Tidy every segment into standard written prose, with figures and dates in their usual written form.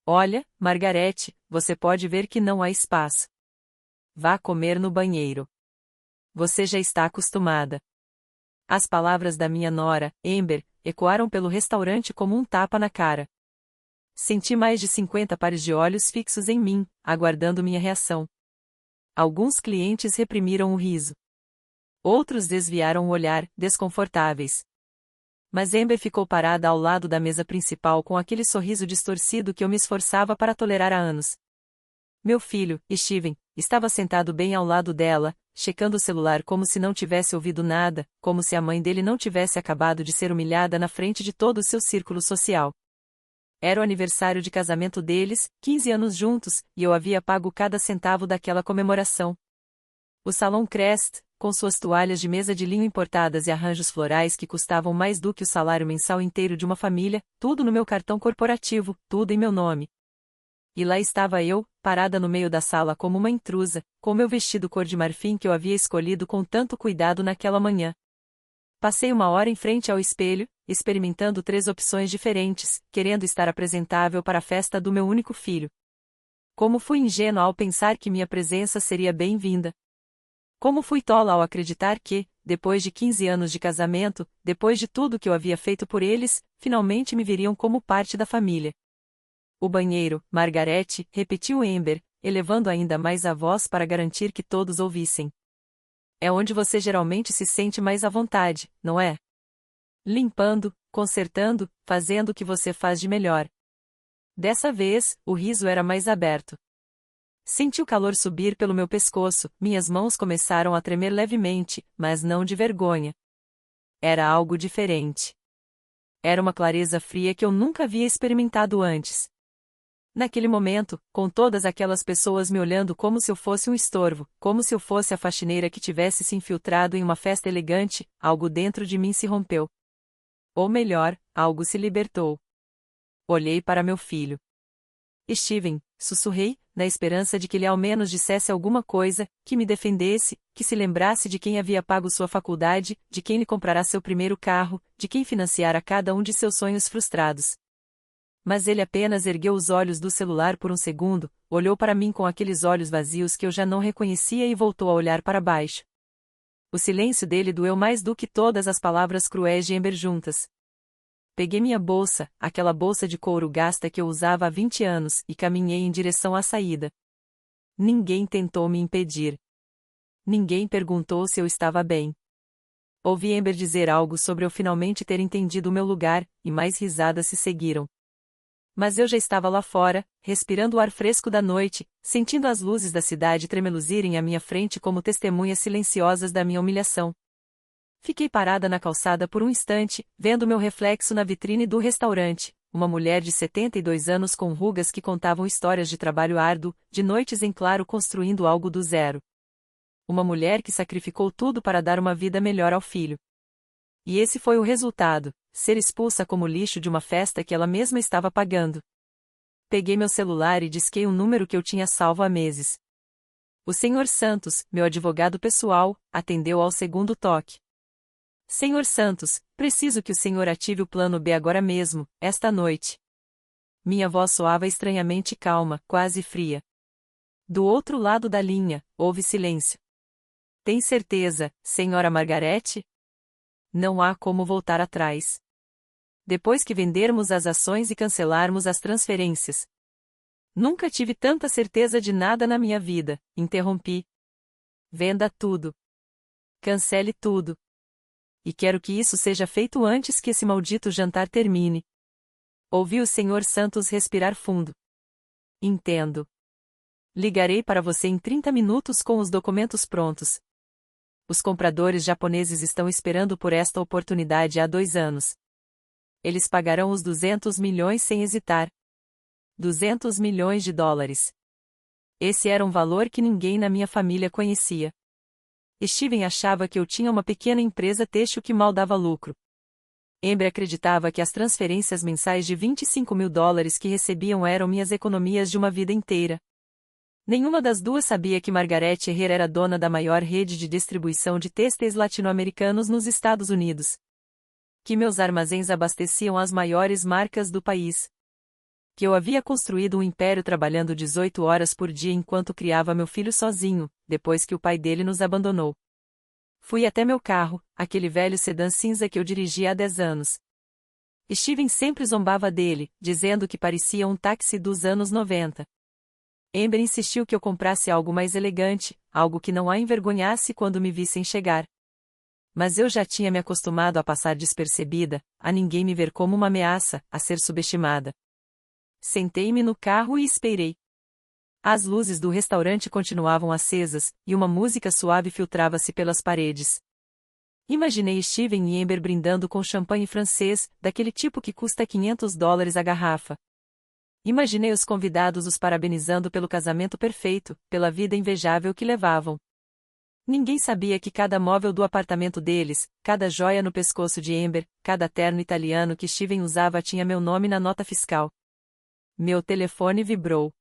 Olha, Margarete, você pode ver que não há espaço. Vá comer no banheiro. Você já está acostumada. As palavras da minha nora, Amber, ecoaram pelo restaurante como um tapa na cara. Senti mais de 50 pares de olhos fixos em mim, aguardando minha reação. Alguns clientes reprimiram o riso. Outros desviaram o olhar, desconfortáveis. Mas Amber ficou parada ao lado da mesa principal com aquele sorriso distorcido que eu me esforçava para tolerar há anos. Meu filho, Steven, estava sentado bem ao lado dela, checando o celular como se não tivesse ouvido nada, como se a mãe dele não tivesse acabado de ser humilhada na frente de todo o seu círculo social. Era o aniversário de casamento deles, 15 anos juntos, e eu havia pago cada centavo daquela comemoração. O salão Crest, com suas toalhas de mesa de linho importadas e arranjos florais que custavam mais do que o salário mensal inteiro de uma família, tudo no meu cartão corporativo, tudo em meu nome. E lá estava eu, parada no meio da sala como uma intrusa, com meu vestido cor de marfim que eu havia escolhido com tanto cuidado naquela manhã. Passei uma hora em frente ao espelho, experimentando 3 opções diferentes, querendo estar apresentável para a festa do meu único filho. Como fui ingênua ao pensar que minha presença seria bem-vinda. Como fui tola ao acreditar que, depois de 15 anos de casamento, depois de tudo que eu havia feito por eles, finalmente me viriam como parte da família. O banheiro, Margarete, repetiu Amber, elevando ainda mais a voz para garantir que todos ouvissem. É onde você geralmente se sente mais à vontade, não é? Limpando, consertando, fazendo o que você faz de melhor. Dessa vez, o riso era mais aberto. Senti o calor subir pelo meu pescoço, minhas mãos começaram a tremer levemente, mas não de vergonha. Era algo diferente. Era uma clareza fria que eu nunca havia experimentado antes. Naquele momento, com todas aquelas pessoas me olhando como se eu fosse um estorvo, como se eu fosse a faxineira que tivesse se infiltrado em uma festa elegante, algo dentro de mim se rompeu. Ou melhor, algo se libertou. Olhei para meu filho. Steven, sussurrei, na esperança de que ele ao menos dissesse alguma coisa, que me defendesse, que se lembrasse de quem havia pago sua faculdade, de quem lhe comprará seu primeiro carro, de quem financiara cada um de seus sonhos frustrados. Mas ele apenas ergueu os olhos do celular por um segundo, olhou para mim com aqueles olhos vazios que eu já não reconhecia e voltou a olhar para baixo. O silêncio dele doeu mais do que todas as palavras cruéis de Amber juntas. Peguei minha bolsa, aquela bolsa de couro gasta que eu usava há 20 anos, e caminhei em direção à saída. Ninguém tentou me impedir. Ninguém perguntou se eu estava bem. Ouvi Amber dizer algo sobre eu finalmente ter entendido o meu lugar, e mais risadas se seguiram. Mas eu já estava lá fora, respirando o ar fresco da noite, sentindo as luzes da cidade tremeluzirem à minha frente como testemunhas silenciosas da minha humilhação. Fiquei parada na calçada por um instante, vendo meu reflexo na vitrine do restaurante, uma mulher de 72 anos com rugas que contavam histórias de trabalho árduo, de noites em claro construindo algo do zero. Uma mulher que sacrificou tudo para dar uma vida melhor ao filho. E esse foi o resultado, ser expulsa como lixo de uma festa que ela mesma estava pagando. Peguei meu celular e disquei um número que eu tinha salvo há meses. O Sr. Santos, meu advogado pessoal, atendeu ao segundo toque. Senhor Santos, preciso que o senhor ative o plano B agora mesmo, esta noite. Minha voz soava estranhamente calma, quase fria. Do outro lado da linha, houve silêncio. Tem certeza, senhora Margarete? Não há como voltar atrás. Depois que vendermos as ações e cancelarmos as transferências. Nunca tive tanta certeza de nada na minha vida, interrompi. Venda tudo. Cancele tudo. E quero que isso seja feito antes que esse maldito jantar termine. Ouvi o Sr. Santos respirar fundo. Entendo. Ligarei para você em 30 minutos com os documentos prontos. Os compradores japoneses estão esperando por esta oportunidade há 2 anos. Eles pagarão os 200 milhões sem hesitar. 200 milhões de dólares. Esse era um valor que ninguém na minha família conhecia. Steven achava que eu tinha uma pequena empresa têxtil que mal dava lucro. Amber acreditava que as transferências mensais de 25 mil dólares que recebiam eram minhas economias de uma vida inteira. Nenhuma das duas sabia que Margaret Herrera era dona da maior rede de distribuição de têxteis latino-americanos nos Estados Unidos. Que meus armazéns abasteciam as maiores marcas do país. Que eu havia construído um império trabalhando 18 horas por dia enquanto criava meu filho sozinho, depois que o pai dele nos abandonou. Fui até meu carro, aquele velho sedã cinza que eu dirigia há 10 anos. Steven sempre zombava dele, dizendo que parecia um táxi dos anos 90. Amber insistiu que eu comprasse algo mais elegante, algo que não a envergonhasse quando me vissem chegar. Mas eu já tinha me acostumado a passar despercebida, a ninguém me ver como uma ameaça, a ser subestimada. Sentei-me no carro e esperei. As luzes do restaurante continuavam acesas, e uma música suave filtrava-se pelas paredes. Imaginei Steven e Amber brindando com champanhe francês, daquele tipo que custa $500 a garrafa. Imaginei os convidados os parabenizando pelo casamento perfeito, pela vida invejável que levavam. Ninguém sabia que cada móvel do apartamento deles, cada joia no pescoço de Amber, cada terno italiano que Steven usava tinha meu nome na nota fiscal. Meu telefone vibrou.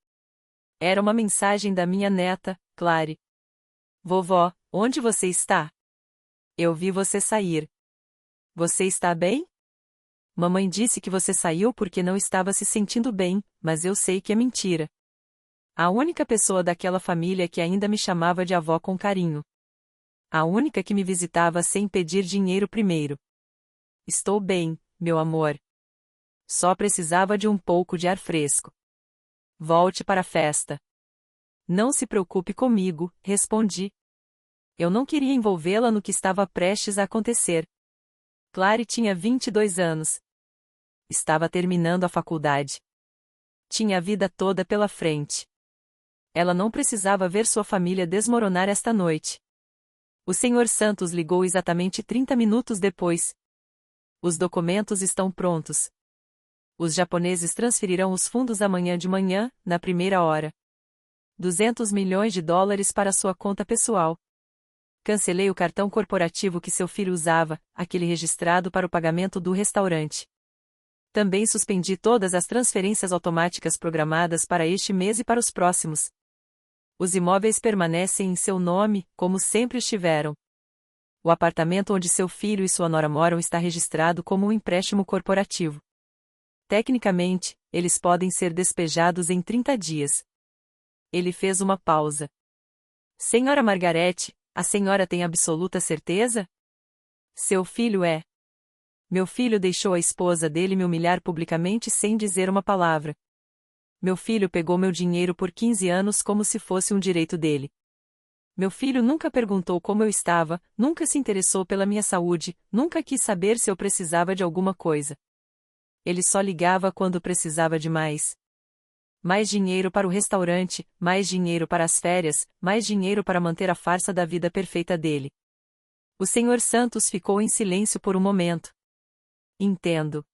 Era uma mensagem da minha neta, Clary. Vovó, onde você está? Eu vi você sair. Você está bem? Mamãe disse que você saiu porque não estava se sentindo bem, mas eu sei que é mentira. A única pessoa daquela família que ainda me chamava de avó com carinho. A única que me visitava sem pedir dinheiro primeiro. Estou bem, meu amor. Só precisava de um pouco de ar fresco. Volte para a festa. Não se preocupe comigo, respondi. Eu não queria envolvê-la no que estava prestes a acontecer. Clary tinha 22 anos. Estava terminando a faculdade. Tinha a vida toda pela frente. Ela não precisava ver sua família desmoronar esta noite. O Sr. Santos ligou exatamente 30 minutos depois. Os documentos estão prontos. Os japoneses transferirão os fundos amanhã de manhã, na primeira hora. $200 milhões para sua conta pessoal. Cancelei o cartão corporativo que seu filho usava, aquele registrado para o pagamento do restaurante. Também suspendi todas as transferências automáticas programadas para este mês e para os próximos. Os imóveis permanecem em seu nome, como sempre estiveram. O apartamento onde seu filho e sua nora moram está registrado como um empréstimo corporativo. Tecnicamente, eles podem ser despejados em 30 dias. Ele fez uma pausa. Senhora Margarete, a senhora tem absoluta certeza? Seu filho é. Meu filho deixou a esposa dele me humilhar publicamente sem dizer uma palavra. Meu filho pegou meu dinheiro por 15 anos como se fosse um direito dele. Meu filho nunca perguntou como eu estava, nunca se interessou pela minha saúde, nunca quis saber se eu precisava de alguma coisa. Ele só ligava quando precisava de mais. Mais dinheiro para o restaurante, mais dinheiro para as férias, mais dinheiro para manter a farsa da vida perfeita dele. O Sr. Santos ficou em silêncio por um momento. Entendo.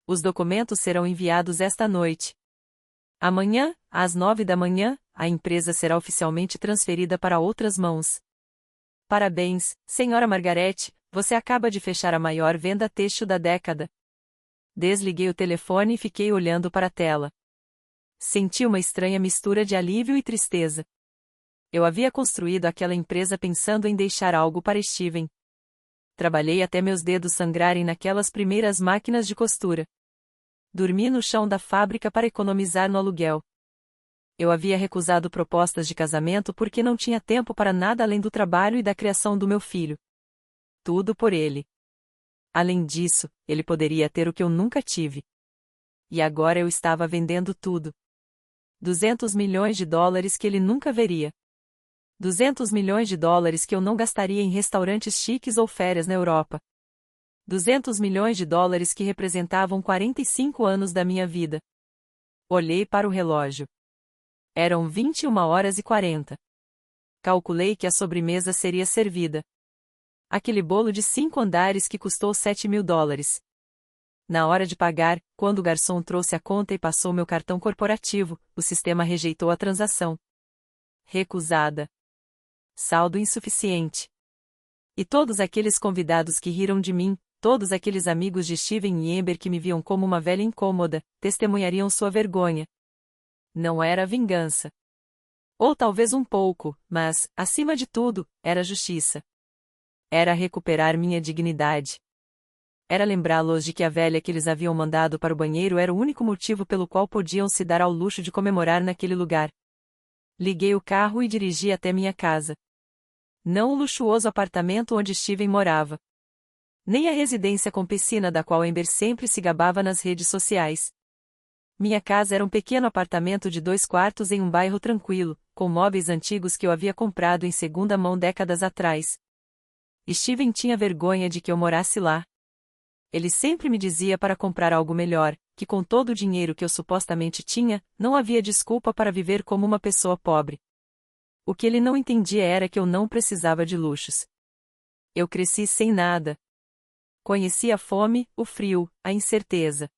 Os documentos serão enviados esta noite. Amanhã, às 9 da manhã, a empresa será oficialmente transferida para outras mãos. Parabéns, Senhora Margarete, você acaba de fechar a maior venda têxtil da década. Desliguei o telefone e fiquei olhando para a tela. Senti uma estranha mistura de alívio e tristeza. Eu havia construído aquela empresa pensando em deixar algo para Steven. Trabalhei até meus dedos sangrarem naquelas primeiras máquinas de costura. Dormi no chão da fábrica para economizar no aluguel. Eu havia recusado propostas de casamento porque não tinha tempo para nada além do trabalho e da criação do meu filho. Tudo por ele. Além disso, ele poderia ter o que eu nunca tive. E agora eu estava vendendo tudo. $200 milhões que ele nunca veria. $200 milhões que eu não gastaria em restaurantes chiques ou férias na Europa. $200 milhões que representavam 45 anos da minha vida. Olhei para o relógio. Eram 21h40. Calculei que a sobremesa seria servida. Aquele bolo de 5 andares que custou $7.000. Na hora de pagar, quando o garçom trouxe a conta e passou meu cartão corporativo, o sistema rejeitou a transação. Recusada. Saldo insuficiente. E todos aqueles convidados que riram de mim, todos aqueles amigos de Steven e Amber que me viam como uma velha incômoda, testemunhariam sua vergonha. Não era vingança. Ou talvez um pouco, mas, acima de tudo, era justiça. Era recuperar minha dignidade. Era lembrá-los de que a velha que eles haviam mandado para o banheiro era o único motivo pelo qual podiam se dar ao luxo de comemorar naquele lugar. Liguei o carro e dirigi até minha casa. Não o luxuoso apartamento onde Steven morava. Nem a residência com piscina da qual Amber sempre se gabava nas redes sociais. Minha casa era um pequeno apartamento de 2 quartos em um bairro tranquilo, com móveis antigos que eu havia comprado em segunda mão décadas atrás. Steven tinha vergonha de que eu morasse lá. Ele sempre me dizia para comprar algo melhor, que com todo o dinheiro que eu supostamente tinha, não havia desculpa para viver como uma pessoa pobre. O que ele não entendia era que eu não precisava de luxos. Eu cresci sem nada. Conheci a fome, o frio, a incerteza.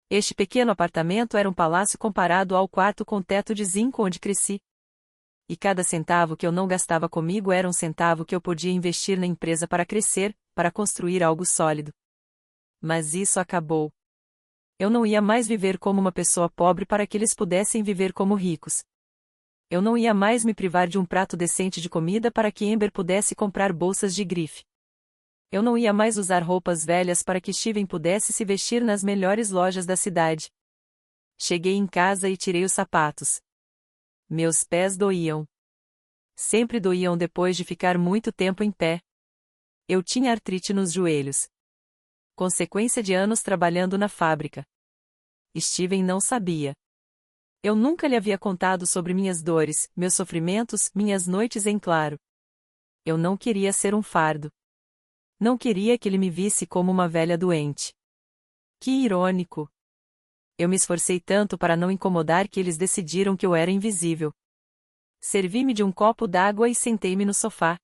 Este pequeno apartamento era um palácio comparado ao quarto com teto de zinco onde cresci. E cada centavo que eu não gastava comigo era um centavo que eu podia investir na empresa para crescer, para construir algo sólido. Mas isso acabou. Eu não ia mais viver como uma pessoa pobre para que eles pudessem viver como ricos. Eu não ia mais me privar de um prato decente de comida para que Amber pudesse comprar bolsas de grife. Eu não ia mais usar roupas velhas para que Steven pudesse se vestir nas melhores lojas da cidade. Cheguei em casa e tirei os sapatos. Meus pés doíam. Sempre doíam depois de ficar muito tempo em pé. Eu tinha artrite nos joelhos. Consequência de anos trabalhando na fábrica. Steven não sabia. Eu nunca lhe havia contado sobre minhas dores, meus sofrimentos, minhas noites em claro. Eu não queria ser um fardo. Não queria que ele me visse como uma velha doente. Que irônico. Eu me esforcei tanto para não incomodar que eles decidiram que eu era invisível. Servi-me de um copo d'água e sentei-me no sofá.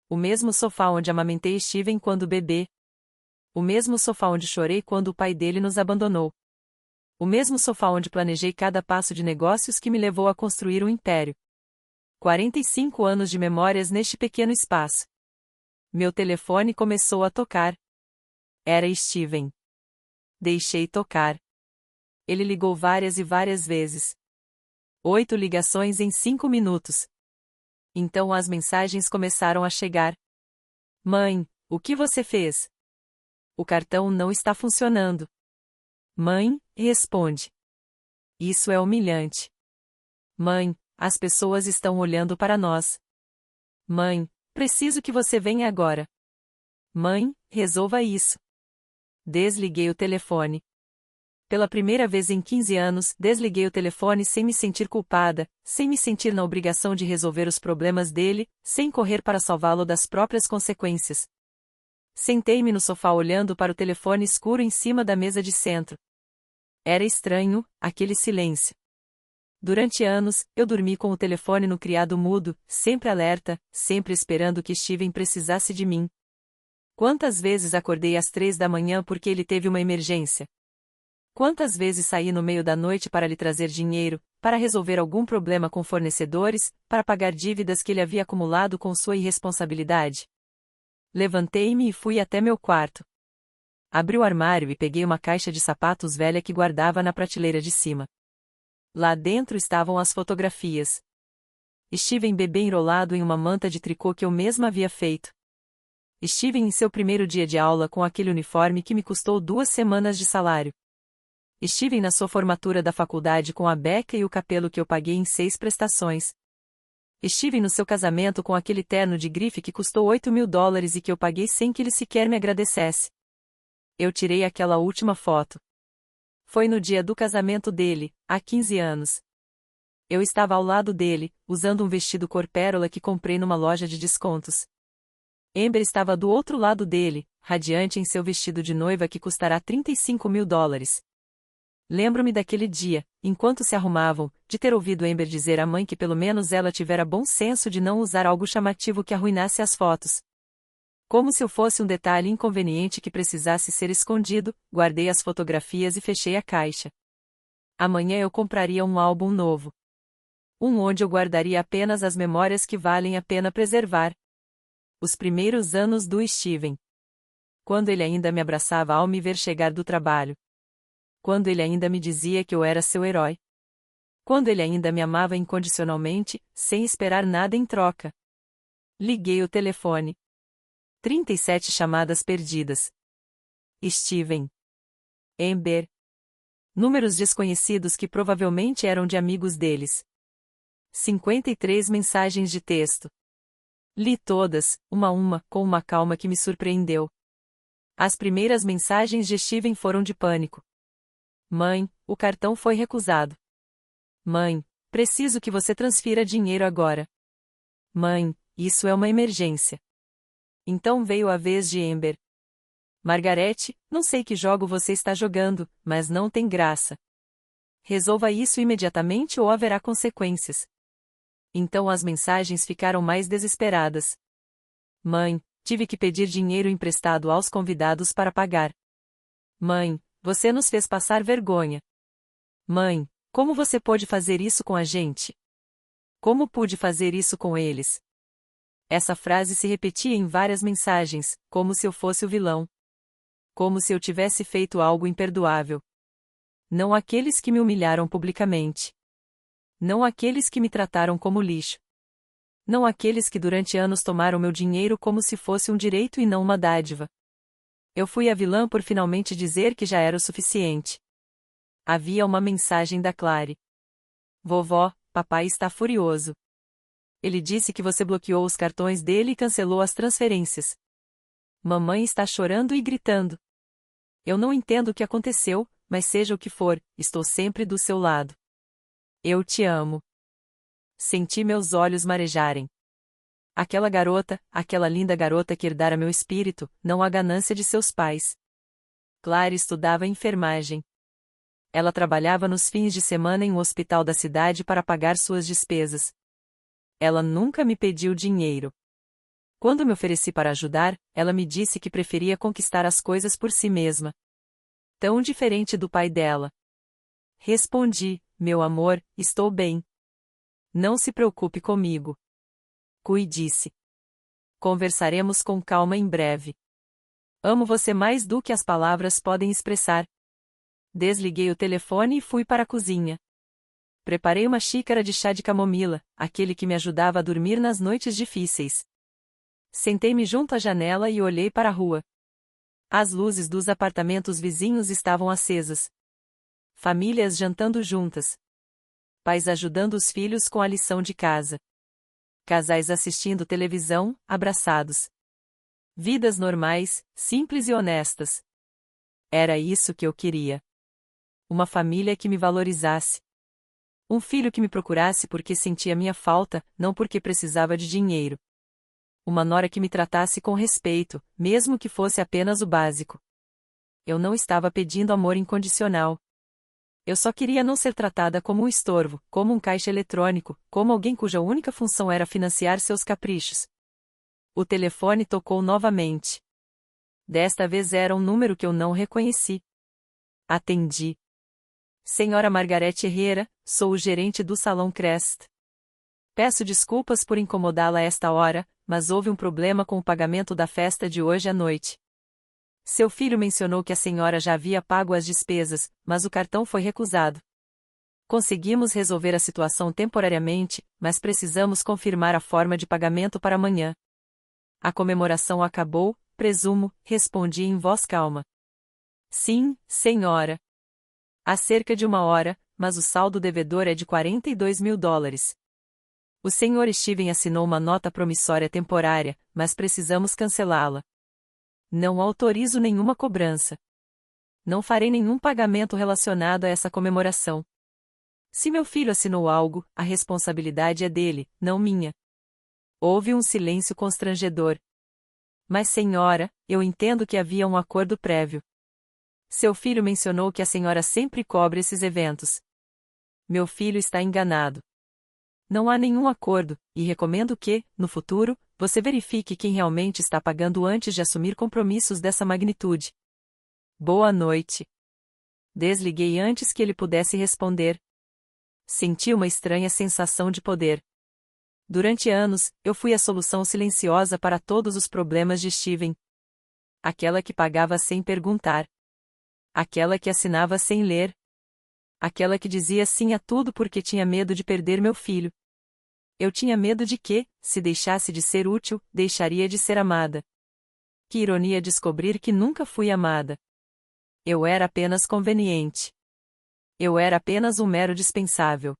O mesmo sofá onde amamentei Steven quando bebê. O mesmo sofá onde chorei quando o pai dele nos abandonou. O mesmo sofá onde planejei cada passo de negócios que me levou a construir um império. 45 anos de memórias neste pequeno espaço. Meu telefone começou a tocar. Era Steven. Deixei tocar. Ele ligou várias e várias vezes. 8 ligações em 5 minutos. Então as mensagens começaram a chegar. Mãe, o que você fez? O cartão não está funcionando. Mãe, responde. Isso é humilhante. Mãe, as pessoas estão olhando para nós. Mãe, preciso que você venha agora. Mãe, resolva isso. Desliguei o telefone. Pela primeira vez em 15 anos, desliguei o telefone sem me sentir culpada, sem me sentir na obrigação de resolver os problemas dele, sem correr para salvá-lo das próprias consequências. Sentei-me no sofá olhando para o telefone escuro em cima da mesa de centro. Era estranho, aquele silêncio. Durante anos, eu dormi com o telefone no criado mudo, sempre alerta, sempre esperando que Steven precisasse de mim. Quantas vezes acordei às 3 da manhã porque ele teve uma emergência? Quantas vezes saí no meio da noite para lhe trazer dinheiro, para resolver algum problema com fornecedores, para pagar dívidas que ele havia acumulado com sua irresponsabilidade? Levantei-me e fui até meu quarto. Abri o armário e peguei uma caixa de sapatos velha que guardava na prateleira de cima. Lá dentro estavam as fotografias. Steven bebê enrolado em uma manta de tricô que eu mesma havia feito. Steven em seu primeiro dia de aula com aquele uniforme que me custou 2 semanas de salário. Steven na sua formatura da faculdade com a beca e o capelo que eu paguei em 6 prestações. Steven no seu casamento com aquele terno de grife que custou $8.000 e que eu paguei sem que ele sequer me agradecesse. Eu tirei aquela última foto. Foi no dia do casamento dele, há 15 anos. Eu estava ao lado dele, usando um vestido cor pérola que comprei numa loja de descontos. Amber estava do outro lado dele, radiante em seu vestido de noiva que custará $35.000. Lembro-me daquele dia, enquanto se arrumavam, de ter ouvido Amber dizer à mãe que pelo menos ela tivera bom senso de não usar algo chamativo que arruinasse as fotos. Como se eu fosse um detalhe inconveniente que precisasse ser escondido, guardei as fotografias e fechei a caixa. Amanhã eu compraria um álbum novo. Um onde eu guardaria apenas as memórias que valem a pena preservar. Os primeiros anos do Steven. Quando ele ainda me abraçava ao me ver chegar do trabalho. Quando ele ainda me dizia que eu era seu herói. Quando ele ainda me amava incondicionalmente, sem esperar nada em troca. Liguei o telefone. 37 chamadas perdidas. Steven. Amber. Números desconhecidos que provavelmente eram de amigos deles. 53 mensagens de texto. Li todas, uma a uma, com uma calma que me surpreendeu. As primeiras mensagens de Steven foram de pânico. Mãe, o cartão foi recusado. Mãe, preciso que você transfira dinheiro agora. Mãe, isso é uma emergência. Então veio a vez de Amber. Margarete, não sei que jogo você está jogando, mas não tem graça. Resolva isso imediatamente ou haverá consequências. Então as mensagens ficaram mais desesperadas. Mãe, tive que pedir dinheiro emprestado aos convidados para pagar. Mãe, você nos fez passar vergonha. Mãe, como você pôde fazer isso com a gente? Como pude fazer isso com eles? Essa frase se repetia em várias mensagens, como se eu fosse o vilão. Como se eu tivesse feito algo imperdoável. Não aqueles que me humilharam publicamente. Não aqueles que me trataram como lixo. Não aqueles que durante anos tomaram meu dinheiro como se fosse um direito e não uma dádiva. Eu fui a vilã por finalmente dizer que já era o suficiente. Havia uma mensagem da Clary. Vovó, papai está furioso. Ele disse que você bloqueou os cartões dele e cancelou as transferências. Mamãe está chorando e gritando. Eu não entendo o que aconteceu, mas seja o que for, estou sempre do seu lado. Eu te amo. Senti meus olhos marejarem. Aquela garota, aquela linda garota que herdara meu espírito, não a ganância de seus pais. Clary estudava enfermagem. Ela trabalhava nos fins de semana em um hospital da cidade para pagar suas despesas. Ela nunca me pediu dinheiro. Quando me ofereci para ajudar, ela me disse que preferia conquistar as coisas por si mesma. Tão diferente do pai dela. Respondi, meu amor, estou bem. Não se preocupe comigo. Cuide-se. Conversaremos com calma em breve. Amo você mais do que as palavras podem expressar. Desliguei o telefone e fui para a cozinha. Preparei uma xícara de chá de camomila, aquele que me ajudava a dormir nas noites difíceis. Sentei-me junto à janela e olhei para a rua. As luzes dos apartamentos vizinhos estavam acesas. Famílias jantando juntas. Pais ajudando os filhos com a lição de casa. Casais assistindo televisão, abraçados. Vidas normais, simples e honestas. Era isso que eu queria. Uma família que me valorizasse. Um filho que me procurasse porque sentia minha falta, não porque precisava de dinheiro. Uma nora que me tratasse com respeito, mesmo que fosse apenas o básico. Eu não estava pedindo amor incondicional. Eu só queria não ser tratada como um estorvo, como um caixa eletrônico, como alguém cuja única função era financiar seus caprichos. O telefone tocou novamente. Desta vez era um número que eu não reconheci. Atendi. Senhora Margarete Herrera, sou o gerente do Salão Crest. Peço desculpas por incomodá-la a esta hora, mas houve um problema com o pagamento da festa de hoje à noite. Seu filho mencionou que a senhora já havia pago as despesas, mas o cartão foi recusado. Conseguimos resolver a situação temporariamente, mas precisamos confirmar a forma de pagamento para amanhã. A comemoração acabou, presumo, respondi em voz calma. Sim, senhora. Há cerca de uma hora, mas o saldo devedor é de $42.000. O Sr. Steven assinou uma nota promissória temporária, mas precisamos cancelá-la. Não autorizo nenhuma cobrança. Não farei nenhum pagamento relacionado a essa comemoração. Se meu filho assinou algo, a responsabilidade é dele, não minha. Houve um silêncio constrangedor. Mas senhora, eu entendo que havia um acordo prévio. Seu filho mencionou que a senhora sempre cobre esses eventos. Meu filho está enganado. Não há nenhum acordo, e recomendo que, no futuro, você verifique quem realmente está pagando antes de assumir compromissos dessa magnitude. Boa noite. Desliguei antes que ele pudesse responder. Senti uma estranha sensação de poder. Durante anos, eu fui a solução silenciosa para todos os problemas de Steven. Aquela que pagava sem perguntar. Aquela que assinava sem ler. Aquela que dizia sim a tudo porque tinha medo de perder meu filho. Eu tinha medo de que, se deixasse de ser útil, deixaria de ser amada. Que ironia descobrir que nunca fui amada. Eu era apenas conveniente. Eu era apenas um mero dispensável.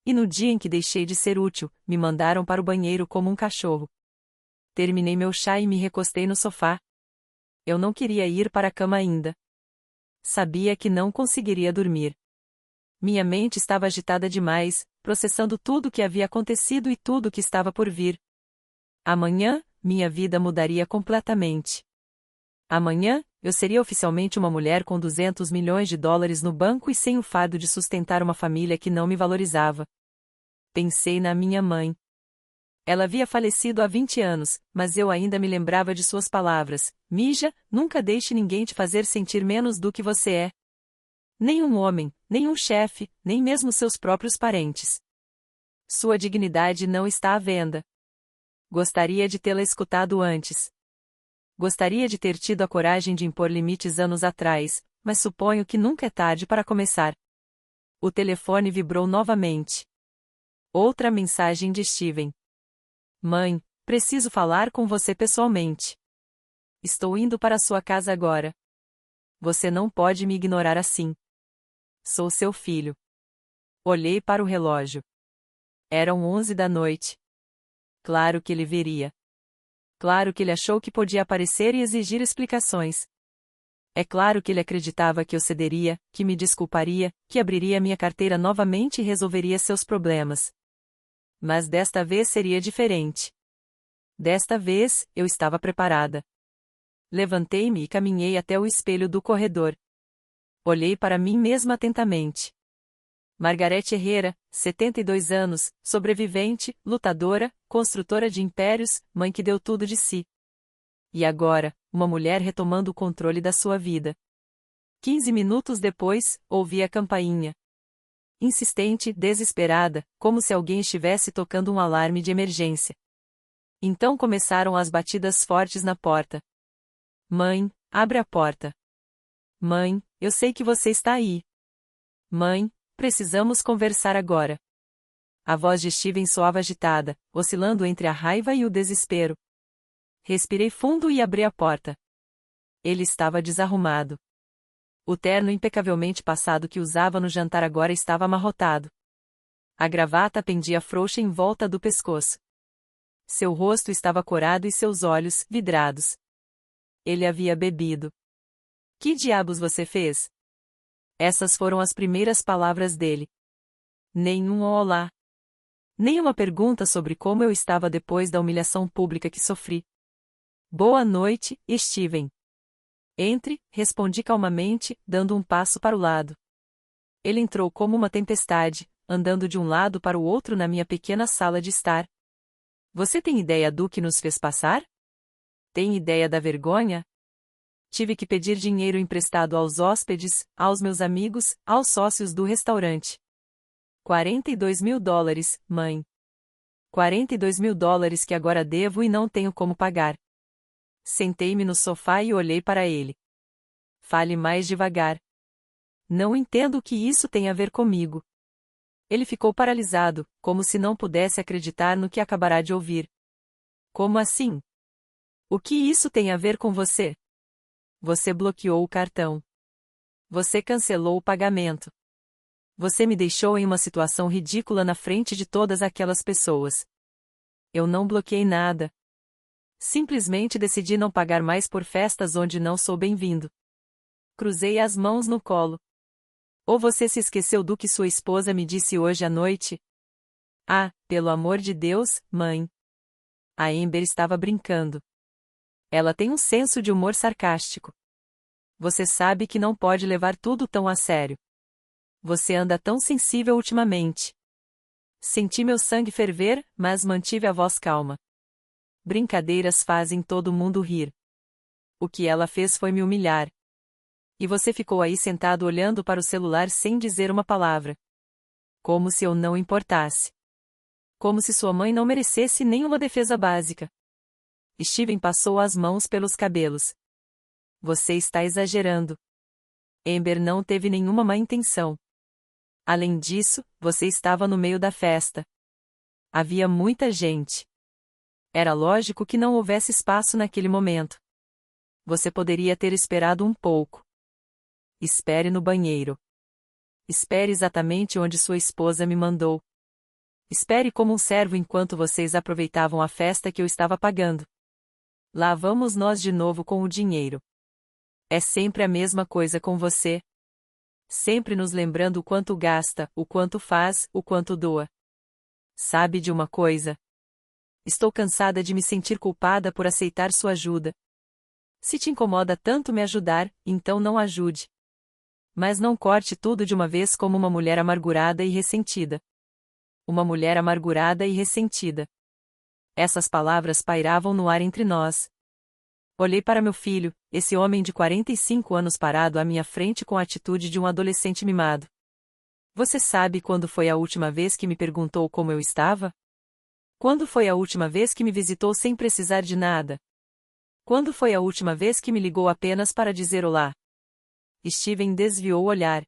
E no dia em que deixei de ser útil, me mandaram para o banheiro como um cachorro. Terminei meu chá e me recostei no sofá. Eu não queria ir para a cama ainda. Sabia que não conseguiria dormir. Minha mente estava agitada demais, processando tudo o que havia acontecido e tudo o que estava por vir. Amanhã, minha vida mudaria completamente. Amanhã, eu seria oficialmente uma mulher com 200 milhões de dólares no banco e sem o fardo de sustentar uma família que não me valorizava. Pensei na minha mãe. Ela havia falecido há 20 anos, mas eu ainda me lembrava de suas palavras: Mija, nunca deixe ninguém te fazer sentir menos do que você é. Nem um homem, nem um chefe, nem mesmo seus próprios parentes. Sua dignidade não está à venda. Gostaria de tê-la escutado antes. Gostaria de ter tido a coragem de impor limites anos atrás, mas suponho que nunca é tarde para começar. O telefone vibrou novamente. Outra mensagem de Steven. Mãe, preciso falar com você pessoalmente. Estou indo para sua casa agora. Você não pode me ignorar assim. Sou seu filho. Olhei para o relógio. Eram 11 da noite. Claro que ele viria. Claro que ele achou que podia aparecer e exigir explicações. É claro que ele acreditava que eu cederia, que me desculparia, que abriria minha carteira novamente e resolveria seus problemas. Mas desta vez seria diferente. Desta vez, eu estava preparada. Levantei-me e caminhei até o espelho do corredor. Olhei para mim mesma atentamente. Margarete Herrera, 72 anos, sobrevivente, lutadora, construtora de impérios, mãe que deu tudo de si. E agora, uma mulher retomando o controle da sua vida. 15 minutos depois, ouvi a campainha. Insistente, desesperada, como se alguém estivesse tocando um alarme de emergência. Então começaram as batidas fortes na porta. Mãe, abre a porta. Mãe, eu sei que você está aí. Mãe, precisamos conversar agora. A voz de Steven soava agitada, oscilando entre a raiva e o desespero. Respirei fundo e abri a porta. Ele estava desarrumado. O terno impecavelmente passado que usava no jantar agora estava amarrotado. A gravata pendia frouxa em volta do pescoço. Seu rosto estava corado e seus olhos, vidrados. Ele havia bebido. Que diabos você fez? Essas foram as primeiras palavras dele. Nenhum olá. Nenhuma pergunta sobre como eu estava depois da humilhação pública que sofri. Boa noite, Steven. Entre, respondi calmamente, dando um passo para o lado. Ele entrou como uma tempestade, andando de um lado para o outro na minha pequena sala de estar. Você tem ideia do que nos fez passar? Tem ideia da vergonha? Tive que pedir dinheiro emprestado aos hóspedes, aos meus amigos, aos sócios do restaurante. 42 mil dólares, mãe. 42 mil dólares que agora devo e não tenho como pagar. Sentei-me no sofá e olhei para ele. Fale mais devagar. Não entendo o que isso tem a ver comigo. Ele ficou paralisado, como se não pudesse acreditar no que acabará de ouvir. Como assim? O que isso tem a ver com você? Você bloqueou o cartão. Você cancelou o pagamento. Você me deixou em uma situação ridícula na frente de todas aquelas pessoas. Eu não bloqueei nada. Simplesmente decidi não pagar mais por festas onde não sou bem-vindo. Cruzei as mãos no colo. Ou você se esqueceu do que sua esposa me disse hoje à noite? Ah, pelo amor de Deus, mãe. A Amber estava brincando. Ela tem um senso de humor sarcástico. Você sabe que não pode levar tudo tão a sério. Você anda tão sensível ultimamente. Senti meu sangue ferver, mas mantive a voz calma. Brincadeiras fazem todo mundo rir. O que ela fez foi me humilhar. E você ficou aí sentado olhando para o celular sem dizer uma palavra. Como se eu não importasse. Como se sua mãe não merecesse nenhuma defesa básica. Steven passou as mãos pelos cabelos. Você está exagerando. Amber não teve nenhuma má intenção. Além disso, você estava no meio da festa. Havia muita gente. Era lógico que não houvesse espaço naquele momento. Você poderia ter esperado um pouco. Espere no banheiro. Espere exatamente onde sua esposa me mandou. Espere como um servo enquanto vocês aproveitavam a festa que eu estava pagando. Lá vamos nós de novo com o dinheiro. É sempre a mesma coisa com você. Sempre nos lembrando o quanto gasta, o quanto faz, o quanto doa. Sabe de uma coisa? Estou cansada de me sentir culpada por aceitar sua ajuda. Se te incomoda tanto me ajudar, então não ajude. Mas não corte tudo de uma vez como uma mulher amargurada e ressentida. Uma mulher amargurada e ressentida. Essas palavras pairavam no ar entre nós. Olhei para meu filho, esse homem de 45 anos parado à minha frente com a atitude de um adolescente mimado. Você sabe quando foi a última vez que me perguntou como eu estava? Quando foi a última vez que me visitou sem precisar de nada? Quando foi a última vez que me ligou apenas para dizer olá? Steven desviou o olhar.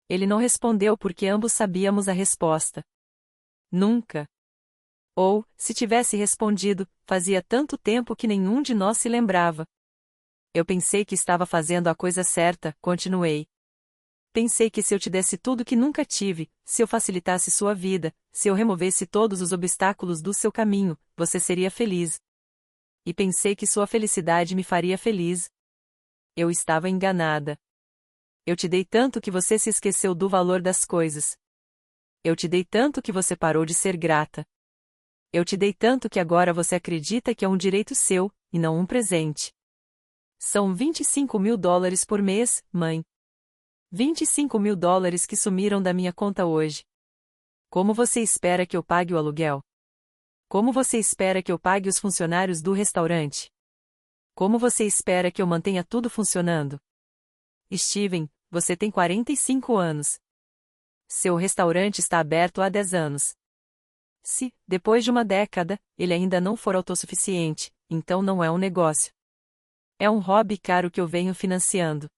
Ele não respondeu porque ambos sabíamos a resposta. Nunca. Ou, se tivesse respondido, fazia tanto tempo que nenhum de nós se lembrava. Eu pensei que estava fazendo a coisa certa, continuei. Pensei que se eu te desse tudo que nunca tive, se eu facilitasse sua vida, se eu removesse todos os obstáculos do seu caminho, você seria feliz. E pensei que sua felicidade me faria feliz. Eu estava enganada. Eu te dei tanto que você se esqueceu do valor das coisas. Eu te dei tanto que você parou de ser grata. Eu te dei tanto que agora você acredita que é um direito seu, e não um presente. São $25.000 por mês, mãe. $25.000 que sumiram da minha conta hoje. Como você espera que eu pague o aluguel? Como você espera que eu pague os funcionários do restaurante? Como você espera que eu mantenha tudo funcionando? Steven, você tem 45 anos. Seu restaurante está aberto há 10 anos. Se, depois de uma década, ele ainda não for autossuficiente, então não é um negócio. É um hobby caro que eu venho financiando.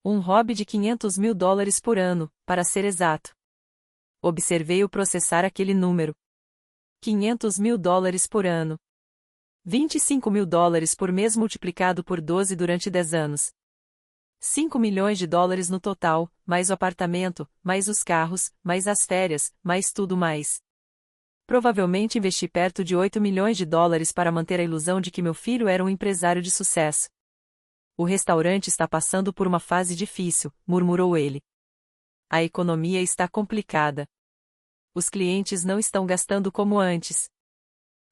Um hobby de $500.000 por ano, para ser exato. Observei-o processar aquele número. $500.000 por ano. $25.000 por mês multiplicado por 12 durante 10 anos. $5 milhões no total, mais o apartamento, mais os carros, mais as férias, mais tudo mais. Provavelmente investi perto de $8 milhões para manter a ilusão de que meu filho era um empresário de sucesso. O restaurante está passando por uma fase difícil, murmurou ele. A economia está complicada. Os clientes não estão gastando como antes.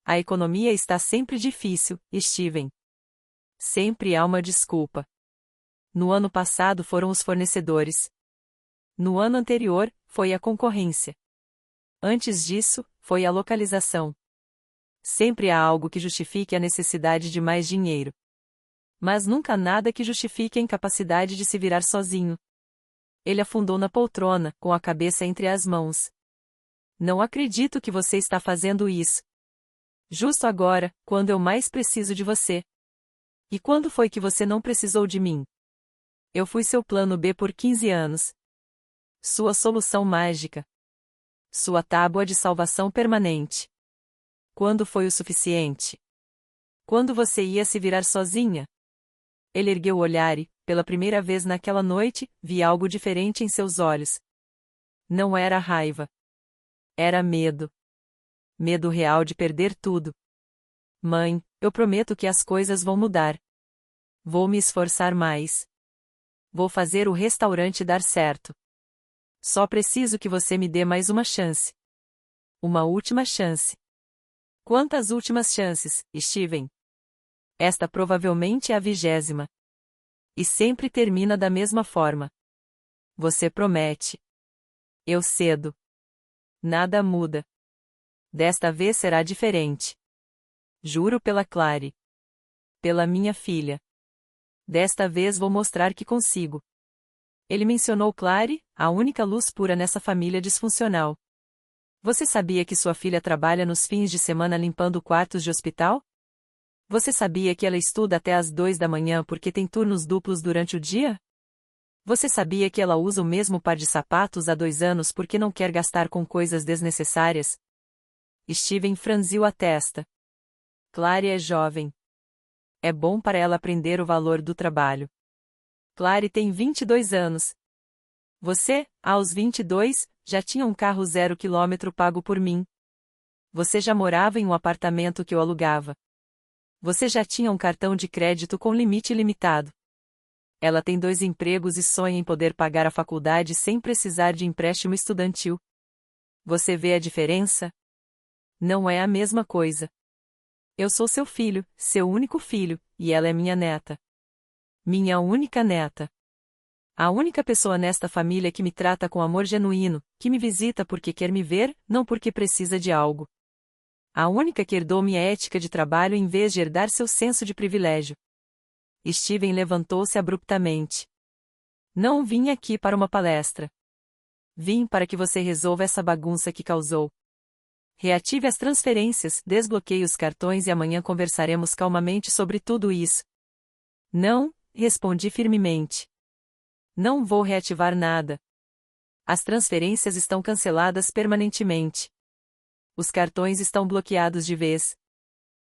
A economia está sempre difícil, Steven. Sempre há uma desculpa. No ano passado foram os fornecedores. No ano anterior, foi a concorrência. Antes disso, foi a localização. Sempre há algo que justifique a necessidade de mais dinheiro. Mas nunca nada que justifique a incapacidade de se virar sozinho. Ele afundou na poltrona, com a cabeça entre as mãos. Não acredito que você está fazendo isso. Justo agora, quando eu mais preciso de você. E quando foi que você não precisou de mim? Eu fui seu plano B por 15 anos. Sua solução mágica. Sua tábua de salvação permanente. Quando foi o suficiente? Quando você ia se virar sozinha? Ele ergueu o olhar e, pela primeira vez naquela noite, vi algo diferente em seus olhos. Não era raiva. Era medo. Medo real de perder tudo. Mãe, eu prometo que as coisas vão mudar. Vou me esforçar mais. Vou fazer o restaurante dar certo. Só preciso que você me dê mais uma chance. Uma última chance. Quantas últimas chances, Steven? Esta provavelmente é a 20ª. E sempre termina da mesma forma. Você promete. Eu cedo. Nada muda. Desta vez será diferente. Juro pela Clary. Pela minha filha. Desta vez vou mostrar que consigo. Ele mencionou Clary, a única luz pura nessa família disfuncional. Você sabia que sua filha trabalha nos fins de semana limpando quartos de hospital? Você sabia que ela estuda até às 2 da manhã porque tem turnos duplos durante o dia? Você sabia que ela usa o mesmo par de sapatos há 2 anos porque não quer gastar com coisas desnecessárias? Steven franziu a testa. Clary é jovem. É bom para ela aprender o valor do trabalho. Clary tem 22 anos. Você, aos 22, já tinha um carro 0 km pago por mim. Você já morava em um apartamento que eu alugava. Você já tinha um cartão de crédito com limite limitado. Ela tem 2 empregos e sonha em poder pagar a faculdade sem precisar de empréstimo estudantil. Você vê a diferença? Não é a mesma coisa. Eu sou seu filho, seu único filho, e ela é minha neta. Minha única neta. A única pessoa nesta família que me trata com amor genuíno, que me visita porque quer me ver, não porque precisa de algo. A única que herdou minha ética de trabalho em vez de herdar seu senso de privilégio. Steven levantou-se abruptamente. Não vim aqui para uma palestra. Vim para que você resolva essa bagunça que causou. Reative as transferências, desbloqueie os cartões e amanhã conversaremos calmamente sobre tudo isso. Não, respondi firmemente. Não vou reativar nada. As transferências estão canceladas permanentemente. Os cartões estão bloqueados de vez.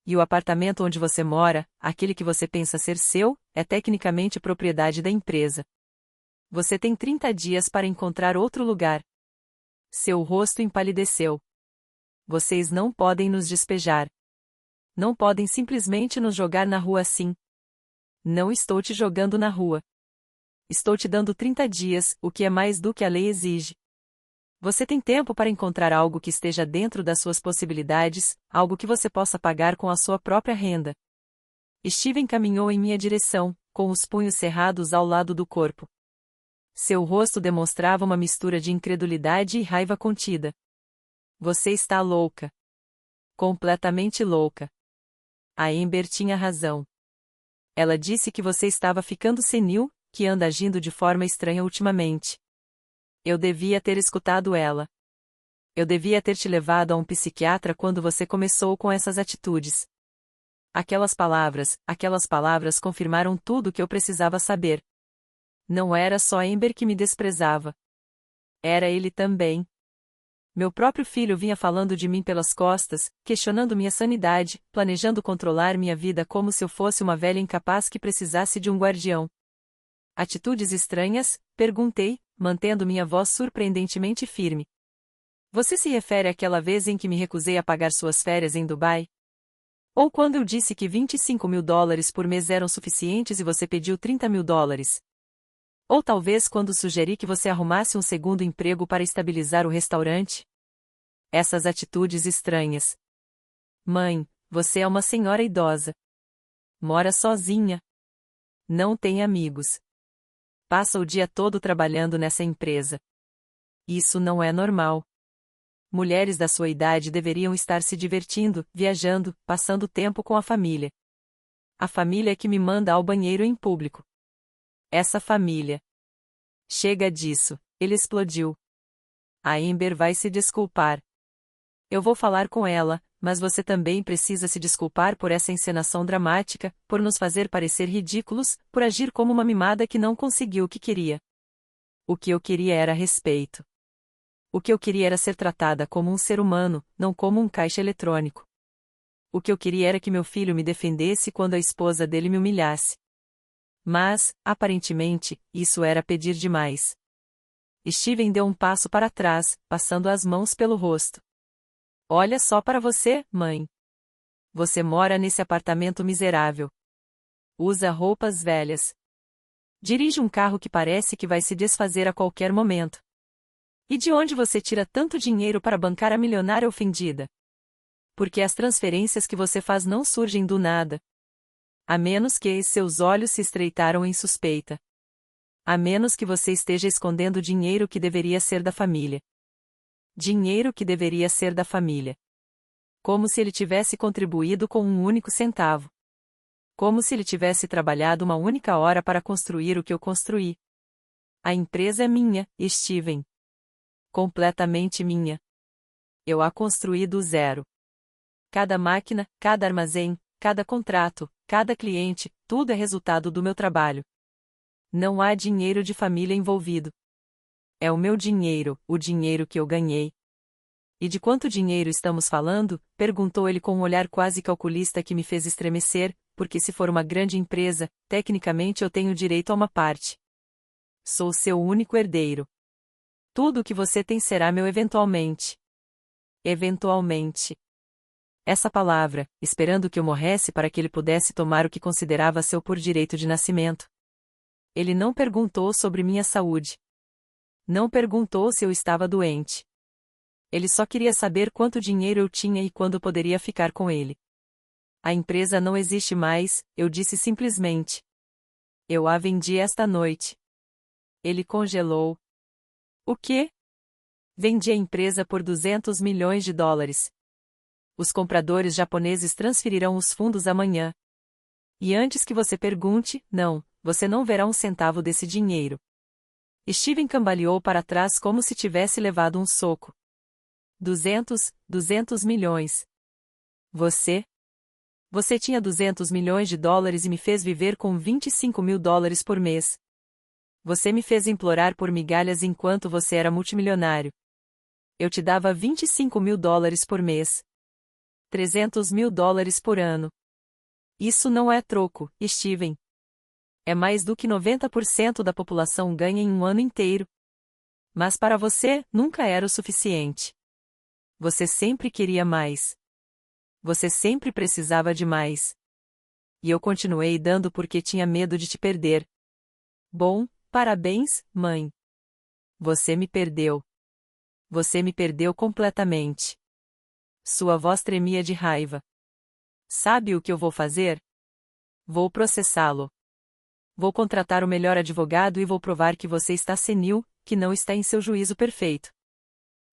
E o apartamento onde você mora, aquele que você pensa ser seu, é tecnicamente propriedade da empresa. Você tem 30 dias para encontrar outro lugar. Seu rosto empalideceu. Vocês não podem nos despejar. Não podem simplesmente nos jogar na rua assim. Não estou te jogando na rua. Estou te dando 30 dias, o que é mais do que a lei exige. Você tem tempo para encontrar algo que esteja dentro das suas possibilidades, algo que você possa pagar com a sua própria renda. Steven caminhou em minha direção, com os punhos cerrados ao lado do corpo. Seu rosto demonstrava uma mistura de incredulidade e raiva contida. Você está louca. Completamente louca. A Amber tinha razão. Ela disse que você estava ficando senil, que anda agindo de forma estranha ultimamente. Eu devia ter escutado ela. Eu devia ter te levado a um psiquiatra quando você começou com essas atitudes. Aquelas palavras confirmaram tudo o que eu precisava saber. Não era só Amber que me desprezava. Era ele também. Meu próprio filho vinha falando de mim pelas costas, questionando minha sanidade, planejando controlar minha vida como se eu fosse uma velha incapaz que precisasse de um guardião. Atitudes estranhas? Perguntei, mantendo minha voz surpreendentemente firme. Você se refere àquela vez em que me recusei a pagar suas férias em Dubai? Ou quando eu disse que $25.000 por mês eram suficientes e você pediu $30.000? Ou talvez quando sugeri que você arrumasse um segundo emprego para estabilizar o restaurante? Essas atitudes estranhas. Mãe, você é uma senhora idosa. Mora sozinha. Não tem amigos. Passa o dia todo trabalhando nessa empresa. Isso não é normal. Mulheres da sua idade deveriam estar se divertindo, viajando, passando tempo com a família. A família é que me manda ao banheiro em público. Essa família. Chega disso, ele explodiu. A Amber vai se desculpar. Eu vou falar com ela, mas você também precisa se desculpar por essa encenação dramática, por nos fazer parecer ridículos, por agir como uma mimada que não conseguiu o que queria. O que eu queria era respeito. O que eu queria era ser tratada como um ser humano, não como um caixa eletrônico. O que eu queria era que meu filho me defendesse quando a esposa dele me humilhasse. Mas, aparentemente, isso era pedir demais. Steven deu um passo para trás, passando as mãos pelo rosto. Olha só para você, mãe. Você mora nesse apartamento miserável. Usa roupas velhas. Dirige um carro que parece que vai se desfazer a qualquer momento. E de onde você tira tanto dinheiro para bancar a milionária ofendida? Porque as transferências que você faz não surgem do nada. A menos que seus olhos se estreitaram em suspeita. A menos que você esteja escondendo dinheiro que deveria ser da família. Dinheiro que deveria ser da família. Como se ele tivesse contribuído com um único centavo. Como se ele tivesse trabalhado uma única hora para construir o que eu construí. A empresa é minha, Steven. Completamente minha. Eu a construí do zero. Cada máquina, cada armazém, cada contrato, cada cliente, tudo é resultado do meu trabalho. Não há dinheiro de família envolvido. É o meu dinheiro, o dinheiro que eu ganhei. E de quanto dinheiro estamos falando? Perguntou ele com um olhar quase calculista que me fez estremecer, porque se for uma grande empresa, tecnicamente eu tenho direito a uma parte. Sou seu único herdeiro. Tudo o que você tem será meu eventualmente. Eventualmente. Essa palavra, esperando que eu morresse para que ele pudesse tomar o que considerava seu por direito de nascimento. Ele não perguntou sobre minha saúde. Não perguntou se eu estava doente. Ele só queria saber quanto dinheiro eu tinha e quando poderia ficar com ele. A empresa não existe mais, eu disse simplesmente. Eu a vendi esta noite. Ele congelou. O quê? Vendi a empresa por 200 milhões de dólares. Os compradores japoneses transferirão os fundos amanhã. E antes que você pergunte, não, você não verá um centavo desse dinheiro. Steven cambaleou para trás como se tivesse levado um soco. 200 milhões. Você tinha 200 milhões de dólares e me fez viver com 25 mil dólares por mês. Você me fez implorar por migalhas enquanto você era multimilionário. Eu te dava 25 mil dólares por mês. 300 mil dólares por ano. Isso não é troco, Steven. É mais do que 90% da população ganha em um ano inteiro. Mas para você, nunca era o suficiente. Você sempre queria mais. Você sempre precisava de mais. E eu continuei dando porque tinha medo de te perder. Bom, parabéns, mãe. Você me perdeu. Você me perdeu completamente. Sua voz tremia de raiva. Sabe o que eu vou fazer? Vou processá-lo. Vou contratar o melhor advogado e vou provar que você está senil, que não está em seu juízo perfeito.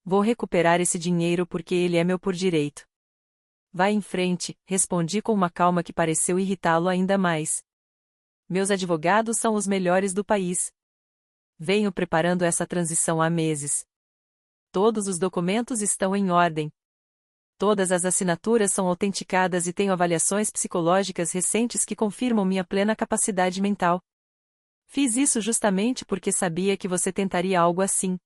Vou recuperar esse dinheiro porque ele é meu por direito. Vá em frente, respondi com uma calma que pareceu irritá-lo ainda mais. Meus advogados são os melhores do país. Venho preparando essa transição há meses. Todos os documentos estão em ordem. Todas as assinaturas são autenticadas e tenho avaliações psicológicas recentes que confirmam minha plena capacidade mental. Fiz isso justamente porque sabia que você tentaria algo assim.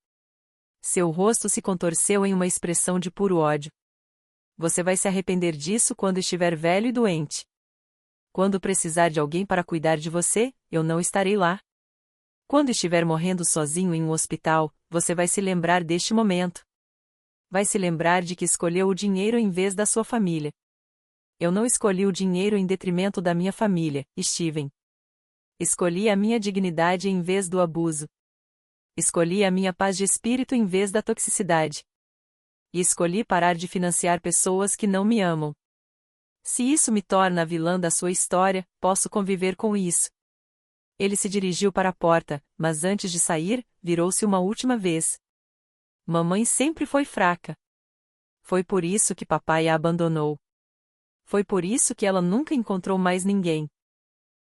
Seu rosto se contorceu em uma expressão de puro ódio. Você vai se arrepender disso quando estiver velho e doente. Quando precisar de alguém para cuidar de você, eu não estarei lá. Quando estiver morrendo sozinho em um hospital, você vai se lembrar deste momento. Vai se lembrar de que escolheu o dinheiro em vez da sua família. Eu não escolhi o dinheiro em detrimento da minha família, Steven. Escolhi a minha dignidade em vez do abuso. Escolhi a minha paz de espírito em vez da toxicidade. E escolhi parar de financiar pessoas que não me amam. Se isso me torna a vilã da sua história, posso conviver com isso. Ele se dirigiu para a porta, mas antes de sair, virou-se uma última vez. Mamãe sempre foi fraca. Foi por isso que papai a abandonou. Foi por isso que ela nunca encontrou mais ninguém.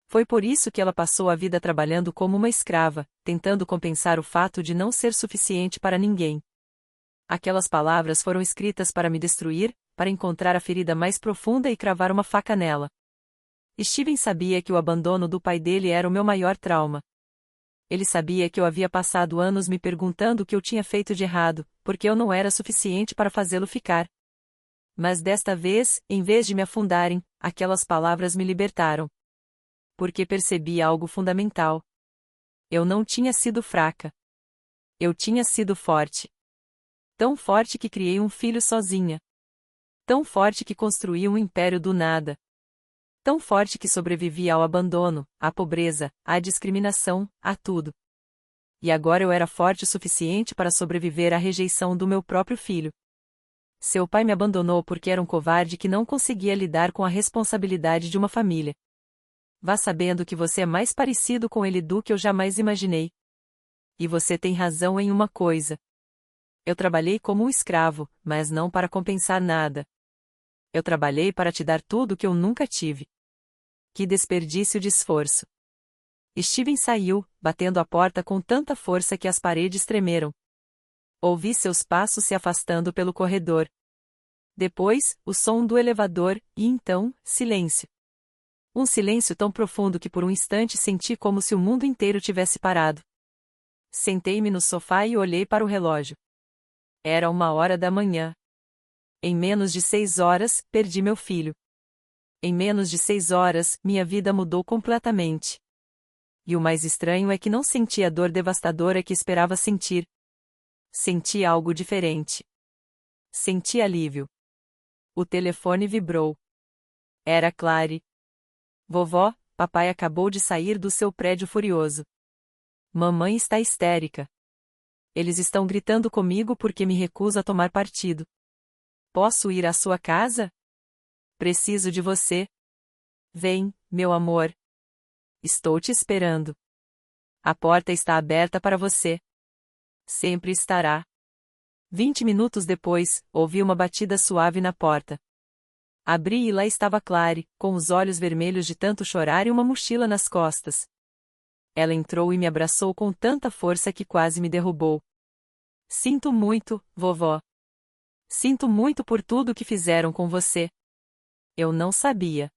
Foi por isso que ela passou a vida trabalhando como uma escrava, tentando compensar o fato de não ser suficiente para ninguém. Aquelas palavras foram escritas para me destruir, para encontrar a ferida mais profunda e cravar uma faca nela. Steven sabia que o abandono do pai dele era o meu maior trauma. Ele sabia que eu havia passado anos me perguntando o que eu tinha feito de errado, porque eu não era suficiente para fazê-lo ficar. Mas desta vez, em vez de me afundarem, aquelas palavras me libertaram. Porque percebi algo fundamental. Eu não tinha sido fraca. Eu tinha sido forte. Tão forte que criei um filho sozinha. Tão forte que construí um império do nada. Tão forte que sobrevivi ao abandono, à pobreza, à discriminação, a tudo. E agora eu era forte o suficiente para sobreviver à rejeição do meu próprio filho. Seu pai me abandonou porque era um covarde que não conseguia lidar com a responsabilidade de uma família. Vá sabendo que você é mais parecido com ele do que eu jamais imaginei. E você tem razão em uma coisa. Eu trabalhei como um escravo, mas não para compensar nada. Eu trabalhei para te dar tudo o que eu nunca tive. Que desperdício de esforço. Steven saiu, batendo a porta com tanta força que as paredes tremeram. Ouvi seus passos se afastando pelo corredor. Depois, o som do elevador, e então, silêncio. Um silêncio tão profundo que por um instante senti como se o mundo inteiro tivesse parado. Sentei-me no sofá e olhei para o relógio. Era 1h da manhã. Em menos de 6 horas, perdi meu filho. Em menos de 6 horas, minha vida mudou completamente. E o mais estranho é que não senti a dor devastadora que esperava sentir. Senti algo diferente. Senti alívio. O telefone vibrou. Era Clary. Vovó, papai acabou de sair do seu prédio furioso. Mamãe está histérica. Eles estão gritando comigo porque me recuso a tomar partido. Posso ir à sua casa? Preciso de você. Vem, meu amor. Estou te esperando. A porta está aberta para você. Sempre estará. 20 minutos depois, ouvi uma batida suave na porta. Abri e lá estava Clary, com os olhos vermelhos de tanto chorar e uma mochila nas costas. Ela entrou e me abraçou com tanta força que quase me derrubou. Sinto muito, vovó. Sinto muito por tudo que fizeram com você. Eu não sabia.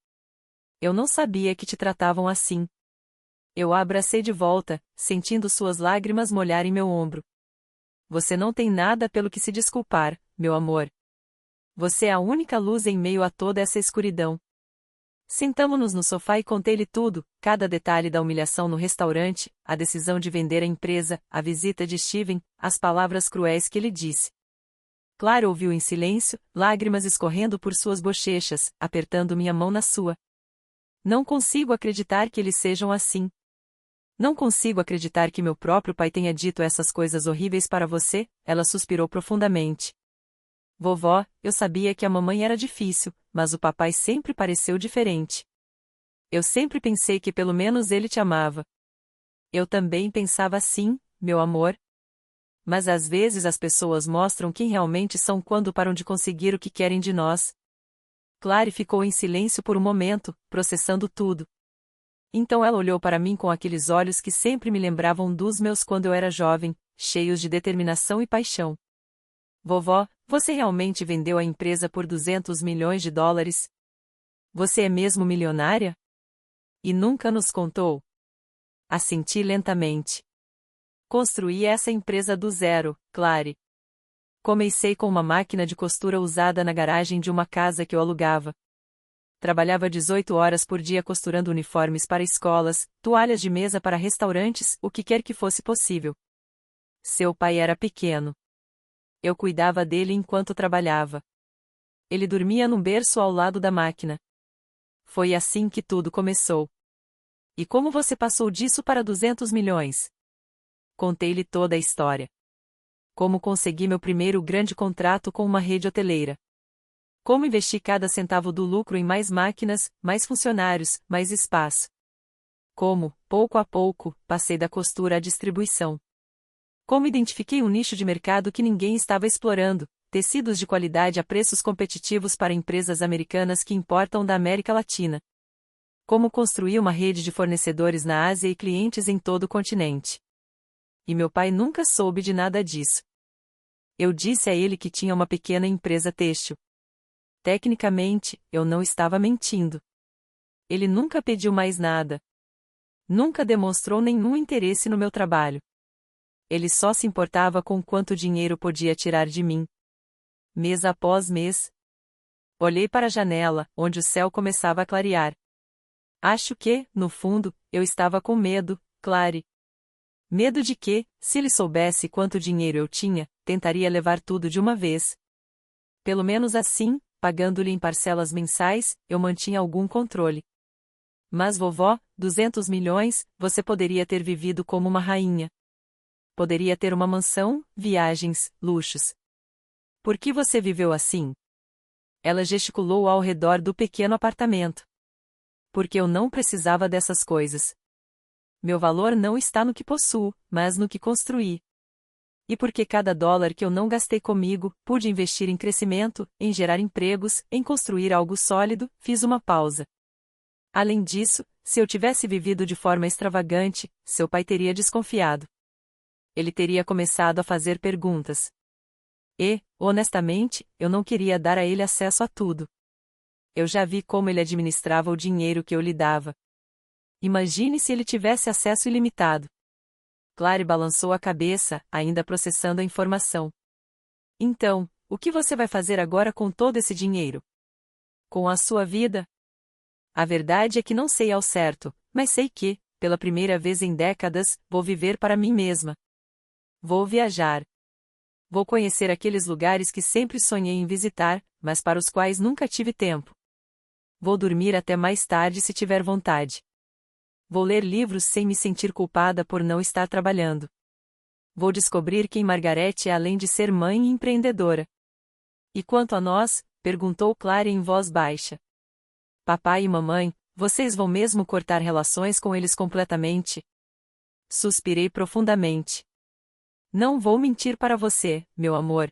Eu não sabia que te tratavam assim. Eu a abracei de volta, sentindo suas lágrimas molharem meu ombro. Você não tem nada pelo que se desculpar, meu amor. Você é a única luz em meio a toda essa escuridão. Sentamo-nos no sofá e contei-lhe tudo, cada detalhe da humilhação no restaurante, a decisão de vender a empresa, a visita de Steven, as palavras cruéis que ele disse. Clara ouviu em silêncio, lágrimas escorrendo por suas bochechas, apertando minha mão na sua. Não consigo acreditar que eles sejam assim. Não consigo acreditar que meu próprio pai tenha dito essas coisas horríveis para você, ela suspirou profundamente. Vovó, eu sabia que a mamãe era difícil, mas o papai sempre pareceu diferente. Eu sempre pensei que pelo menos ele te amava. Eu também pensava assim, meu amor. Mas às vezes as pessoas mostram quem realmente são quando param de conseguir o que querem de nós. Clary ficou em silêncio por um momento, processando tudo. Então ela olhou para mim com aqueles olhos que sempre me lembravam dos meus quando eu era jovem, cheios de determinação e paixão. Vovó, você realmente vendeu a empresa por 200 milhões de dólares? Você é mesmo milionária? E nunca nos contou? Assenti lentamente. Construí essa empresa do zero, Clary. Comecei com uma máquina de costura usada na garagem de uma casa que eu alugava. Trabalhava 18 horas por dia costurando uniformes para escolas, toalhas de mesa para restaurantes, o que quer que fosse possível. Seu pai era pequeno. Eu cuidava dele enquanto trabalhava. Ele dormia num berço ao lado da máquina. Foi assim que tudo começou. E como você passou disso para 200 milhões? Contei-lhe toda a história. Como consegui meu primeiro grande contrato com uma rede hoteleira. Como investi cada centavo do lucro em mais máquinas, mais funcionários, mais espaço. Como, pouco a pouco, passei da costura à distribuição. Como identifiquei um nicho de mercado que ninguém estava explorando, tecidos de qualidade a preços competitivos para empresas americanas que importam da América Latina. Como construí uma rede de fornecedores na Ásia e clientes em todo o continente. E meu pai nunca soube de nada disso. Eu disse a ele que tinha uma pequena empresa têxtil. Tecnicamente, eu não estava mentindo. Ele nunca pediu mais nada. Nunca demonstrou nenhum interesse no meu trabalho. Ele só se importava com quanto dinheiro podia tirar de mim. Mês após mês. Olhei para a janela, onde o céu começava a clarear. Acho que, no fundo, eu estava com medo, Clary. Medo de que, se ele soubesse quanto dinheiro eu tinha, tentaria levar tudo de uma vez. Pelo menos assim, pagando-lhe em parcelas mensais, eu mantinha algum controle. Mas vovó, 200 milhões, você poderia ter vivido como uma rainha. Poderia ter uma mansão, viagens, luxos. Por que você viveu assim? Ela gesticulou ao redor do pequeno apartamento. Porque eu não precisava dessas coisas. Meu valor não está no que possuo, mas no que construí. E porque cada dólar que eu não gastei comigo, pude investir em crescimento, em gerar empregos, em construir algo sólido, fiz uma pausa. Além disso, se eu tivesse vivido de forma extravagante, seu pai teria desconfiado. Ele teria começado a fazer perguntas. E, honestamente, eu não queria dar a ele acesso a tudo. Eu já vi como ele administrava o dinheiro que eu lhe dava. Imagine se ele tivesse acesso ilimitado. Clary balançou a cabeça, ainda processando a informação. Então, o que você vai fazer agora com todo esse dinheiro? Com a sua vida? A verdade é que não sei ao certo, mas sei que, pela primeira vez em décadas, vou viver para mim mesma. Vou viajar. Vou conhecer aqueles lugares que sempre sonhei em visitar, mas para os quais nunca tive tempo. Vou dormir até mais tarde se tiver vontade. Vou ler livros sem me sentir culpada por não estar trabalhando. Vou descobrir quem Margaret é além de ser mãe e empreendedora. E quanto a nós? Perguntou Clary em voz baixa. Papai e mamãe, vocês vão mesmo cortar relações com eles completamente? Suspirei profundamente. Não vou mentir para você, meu amor.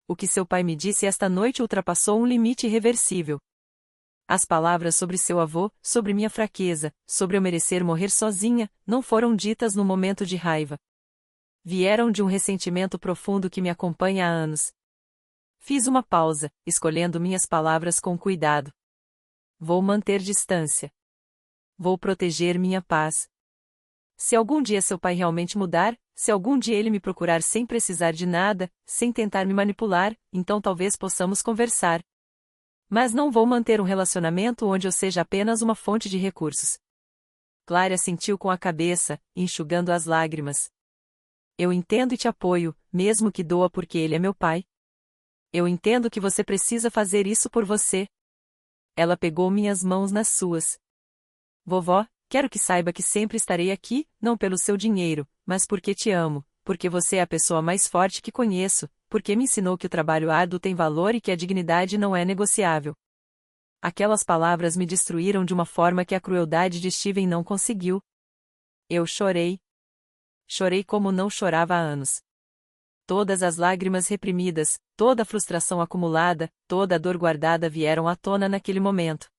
O que seu pai me disse esta noite ultrapassou um limite irreversível. As palavras sobre seu avô, sobre minha fraqueza, sobre eu merecer morrer sozinha, não foram ditas num momento de raiva. Vieram de um ressentimento profundo que me acompanha há anos. Fiz uma pausa, escolhendo minhas palavras com cuidado. Vou manter distância. Vou proteger minha paz. Se algum dia seu pai realmente mudar, se algum dia ele me procurar sem precisar de nada, sem tentar me manipular, então talvez possamos conversar. Mas não vou manter um relacionamento onde eu seja apenas uma fonte de recursos. Clara assentiu com a cabeça, enxugando as lágrimas. Eu entendo e te apoio, mesmo que doa porque ele é meu pai. Eu entendo que você precisa fazer isso por você. Ela pegou minhas mãos nas suas. Vovó, quero que saiba que sempre estarei aqui, não pelo seu dinheiro, mas porque te amo, porque você é a pessoa mais forte que conheço, porque me ensinou que o trabalho árduo tem valor e que a dignidade não é negociável. Aquelas palavras me destruíram de uma forma que a crueldade de Steven não conseguiu. Eu chorei. Chorei como não chorava há anos. Todas as lágrimas reprimidas, toda a frustração acumulada, toda a dor guardada vieram à tona naquele momento.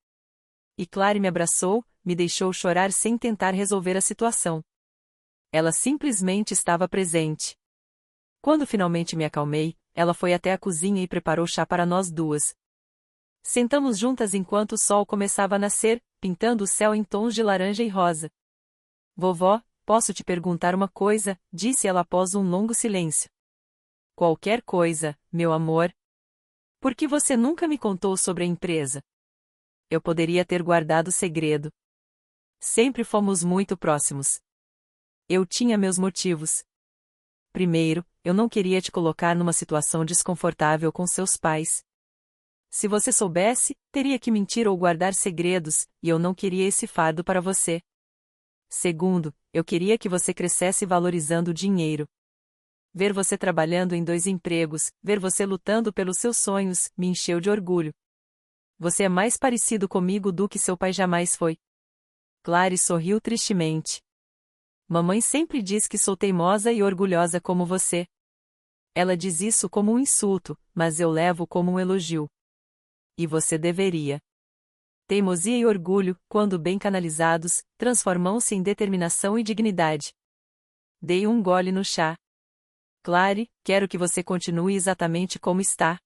E Clary me abraçou, me deixou chorar sem tentar resolver a situação. Ela simplesmente estava presente. Quando finalmente me acalmei, ela foi até a cozinha e preparou chá para nós duas. Sentamos juntas enquanto o sol começava a nascer, pintando o céu em tons de laranja e rosa. Vovó, posso te perguntar uma coisa? Disse ela após um longo silêncio. Qualquer coisa, meu amor. Por que você nunca me contou sobre a empresa? Eu poderia ter guardado o segredo. Sempre fomos muito próximos. Eu tinha meus motivos. Primeiro, eu não queria te colocar numa situação desconfortável com seus pais. Se você soubesse, teria que mentir ou guardar segredos, e eu não queria esse fardo para você. Segundo, eu queria que você crescesse valorizando o dinheiro. Ver você trabalhando em 2 empregos, ver você lutando pelos seus sonhos, me encheu de orgulho. Você é mais parecido comigo do que seu pai jamais foi. Clary sorriu tristemente. Mamãe sempre diz que sou teimosa e orgulhosa como você. Ela diz isso como um insulto, mas eu levo como um elogio. E você deveria. Teimosia e orgulho, quando bem canalizados, transformam-se em determinação e dignidade. Dei um gole no chá. Clary, quero que você continue exatamente como está.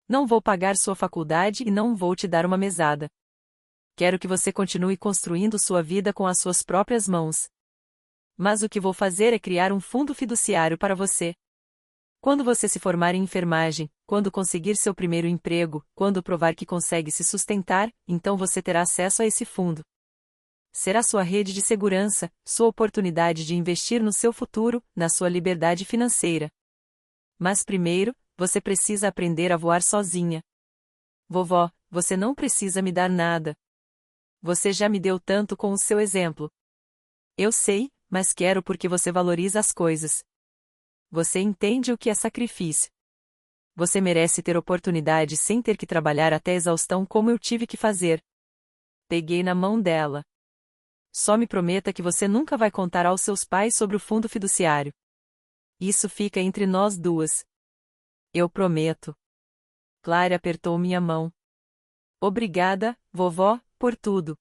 Não vou pagar sua faculdade e não vou te dar uma mesada. Quero que você continue construindo sua vida com as suas próprias mãos. Mas o que vou fazer é criar um fundo fiduciário para você. Quando você se formar em enfermagem, quando conseguir seu primeiro emprego, quando provar que consegue se sustentar, então você terá acesso a esse fundo. Será sua rede de segurança, sua oportunidade de investir no seu futuro, na sua liberdade financeira. Mas primeiro, você precisa aprender a voar sozinha. Vovó, você não precisa me dar nada. Você já me deu tanto com o seu exemplo. Eu sei, mas quero porque você valoriza as coisas. Você entende o que é sacrifício. Você merece ter oportunidade sem ter que trabalhar até exaustão como eu tive que fazer. Peguei na mão dela. Só me prometa que você nunca vai contar aos seus pais sobre o fundo fiduciário. Isso fica entre nós duas. Eu prometo. Clara apertou minha mão. Obrigada, vovó, por tudo.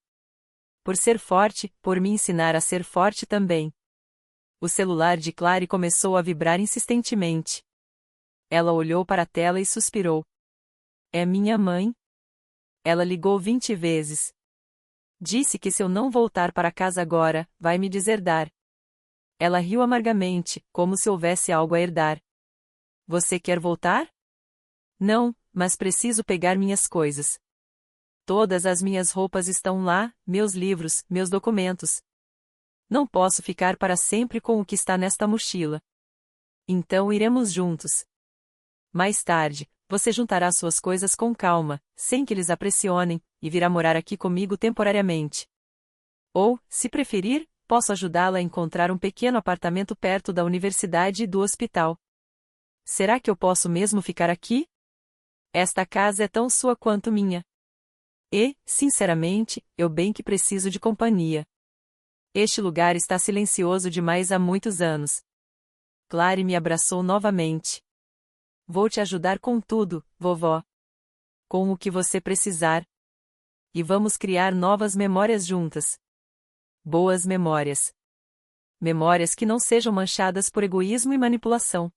Por ser forte, por me ensinar a ser forte também. O celular de Clary começou a vibrar insistentemente. Ela olhou para a tela e suspirou. É minha mãe? Ela ligou 20 vezes. Disse que se eu não voltar para casa agora, vai me deserdar. Ela riu amargamente, como se houvesse algo a herdar. Você quer voltar? Não, mas preciso pegar minhas coisas. Todas as minhas roupas estão lá, meus livros, meus documentos. Não posso ficar para sempre com o que está nesta mochila. Então iremos juntos. Mais tarde, você juntará suas coisas com calma, sem que eles a pressionem, e virá morar aqui comigo temporariamente. Ou, se preferir, posso ajudá-la a encontrar um pequeno apartamento perto da universidade e do hospital. Será que eu posso mesmo ficar aqui? Esta casa é tão sua quanto minha. E, sinceramente, eu bem que preciso de companhia. Este lugar está silencioso demais há muitos anos. Clary me abraçou novamente. Vou te ajudar com tudo, vovó. Com o que você precisar. E vamos criar novas memórias juntas. Boas memórias. Memórias que não sejam manchadas por egoísmo e manipulação.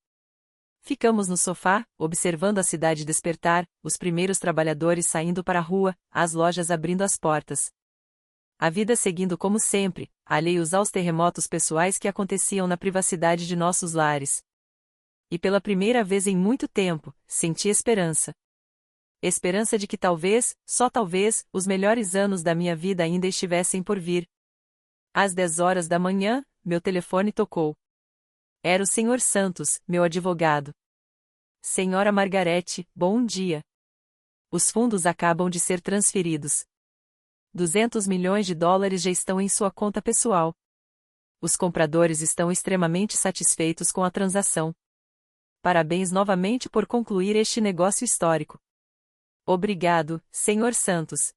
Ficamos no sofá, observando a cidade despertar, os primeiros trabalhadores saindo para a rua, as lojas abrindo as portas. A vida seguindo como sempre, alheios aos terremotos pessoais que aconteciam na privacidade de nossos lares. E pela primeira vez em muito tempo, senti esperança. Esperança de que talvez, só talvez, os melhores anos da minha vida ainda estivessem por vir. Às 10 horas da manhã, meu telefone tocou. Era o Sr. Santos, meu advogado. Senhora Margarete, bom dia. Os fundos acabam de ser transferidos. 200 milhões de dólares já estão em sua conta pessoal. Os compradores estão extremamente satisfeitos com a transação. Parabéns novamente por concluir este negócio histórico. Obrigado, Sr. Santos.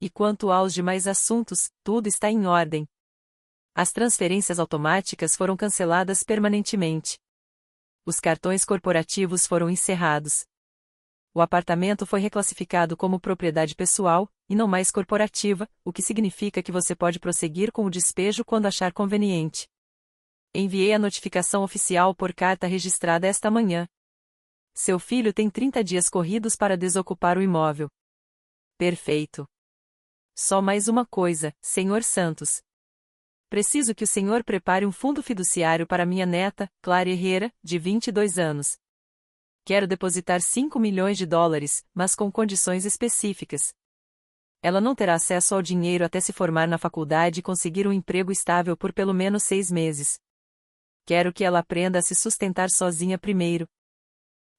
E quanto aos demais assuntos, tudo está em ordem. As transferências automáticas foram canceladas permanentemente. Os cartões corporativos foram encerrados. O apartamento foi reclassificado como propriedade pessoal, e não mais corporativa, o que significa que você pode prosseguir com o despejo quando achar conveniente. Enviei a notificação oficial por carta registrada esta manhã. Seu filho tem 30 dias corridos para desocupar o imóvel. Perfeito. Só mais uma coisa, Sr. Santos. Preciso que o senhor prepare um fundo fiduciário para minha neta, Clary Herrera, de 22 anos. Quero depositar 5 milhões de dólares, mas com condições específicas. Ela não terá acesso ao dinheiro até se formar na faculdade e conseguir um emprego estável por pelo menos 6 meses. Quero que ela aprenda a se sustentar sozinha primeiro.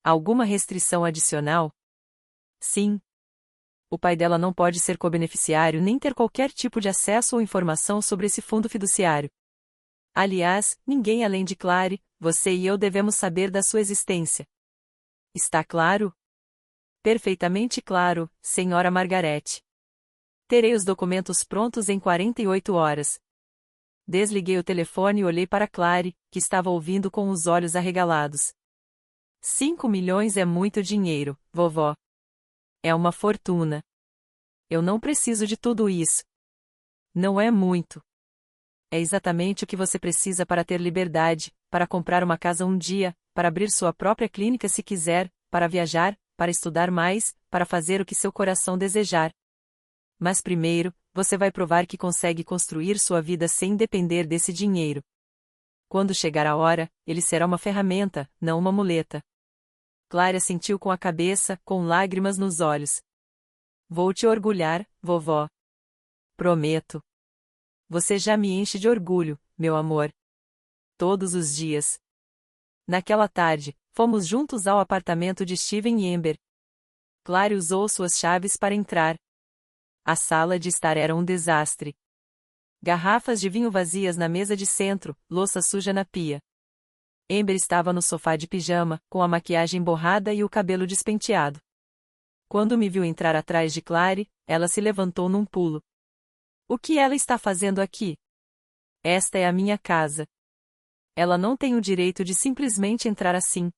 Alguma restrição adicional? Sim. O pai dela não pode ser cobeneficiário nem ter qualquer tipo de acesso ou informação sobre esse fundo fiduciário. Aliás, ninguém além de Clary, você e eu devemos saber da sua existência. Está claro? Perfeitamente claro, Senhora Margarete. Terei os documentos prontos em 48 horas. Desliguei o telefone e olhei para Clary, que estava ouvindo com os olhos arregalados. 5 milhões é muito dinheiro, vovó. É uma fortuna. Eu não preciso de tudo isso. Não é muito. É exatamente o que você precisa para ter liberdade, para comprar uma casa um dia, para abrir sua própria clínica se quiser, para viajar, para estudar mais, para fazer o que seu coração desejar. Mas primeiro, você vai provar que consegue construir sua vida sem depender desse dinheiro. Quando chegar a hora, ele será uma ferramenta, não uma muleta. Clara sentiu com a cabeça, com lágrimas nos olhos. Vou te orgulhar, vovó. Prometo. Você já me enche de orgulho, meu amor. Todos os dias. Naquela tarde, fomos juntos ao apartamento de Steven e Amber. Clary usou suas chaves para entrar. A sala de estar era um desastre. Garrafas de vinho vazias na mesa de centro, louça suja na pia. Amber estava no sofá de pijama, com a maquiagem borrada e o cabelo despenteado. Quando me viu entrar atrás de Clary, ela se levantou num pulo. O que ela está fazendo aqui? Esta é a minha casa. Ela não tem o direito de simplesmente entrar assim.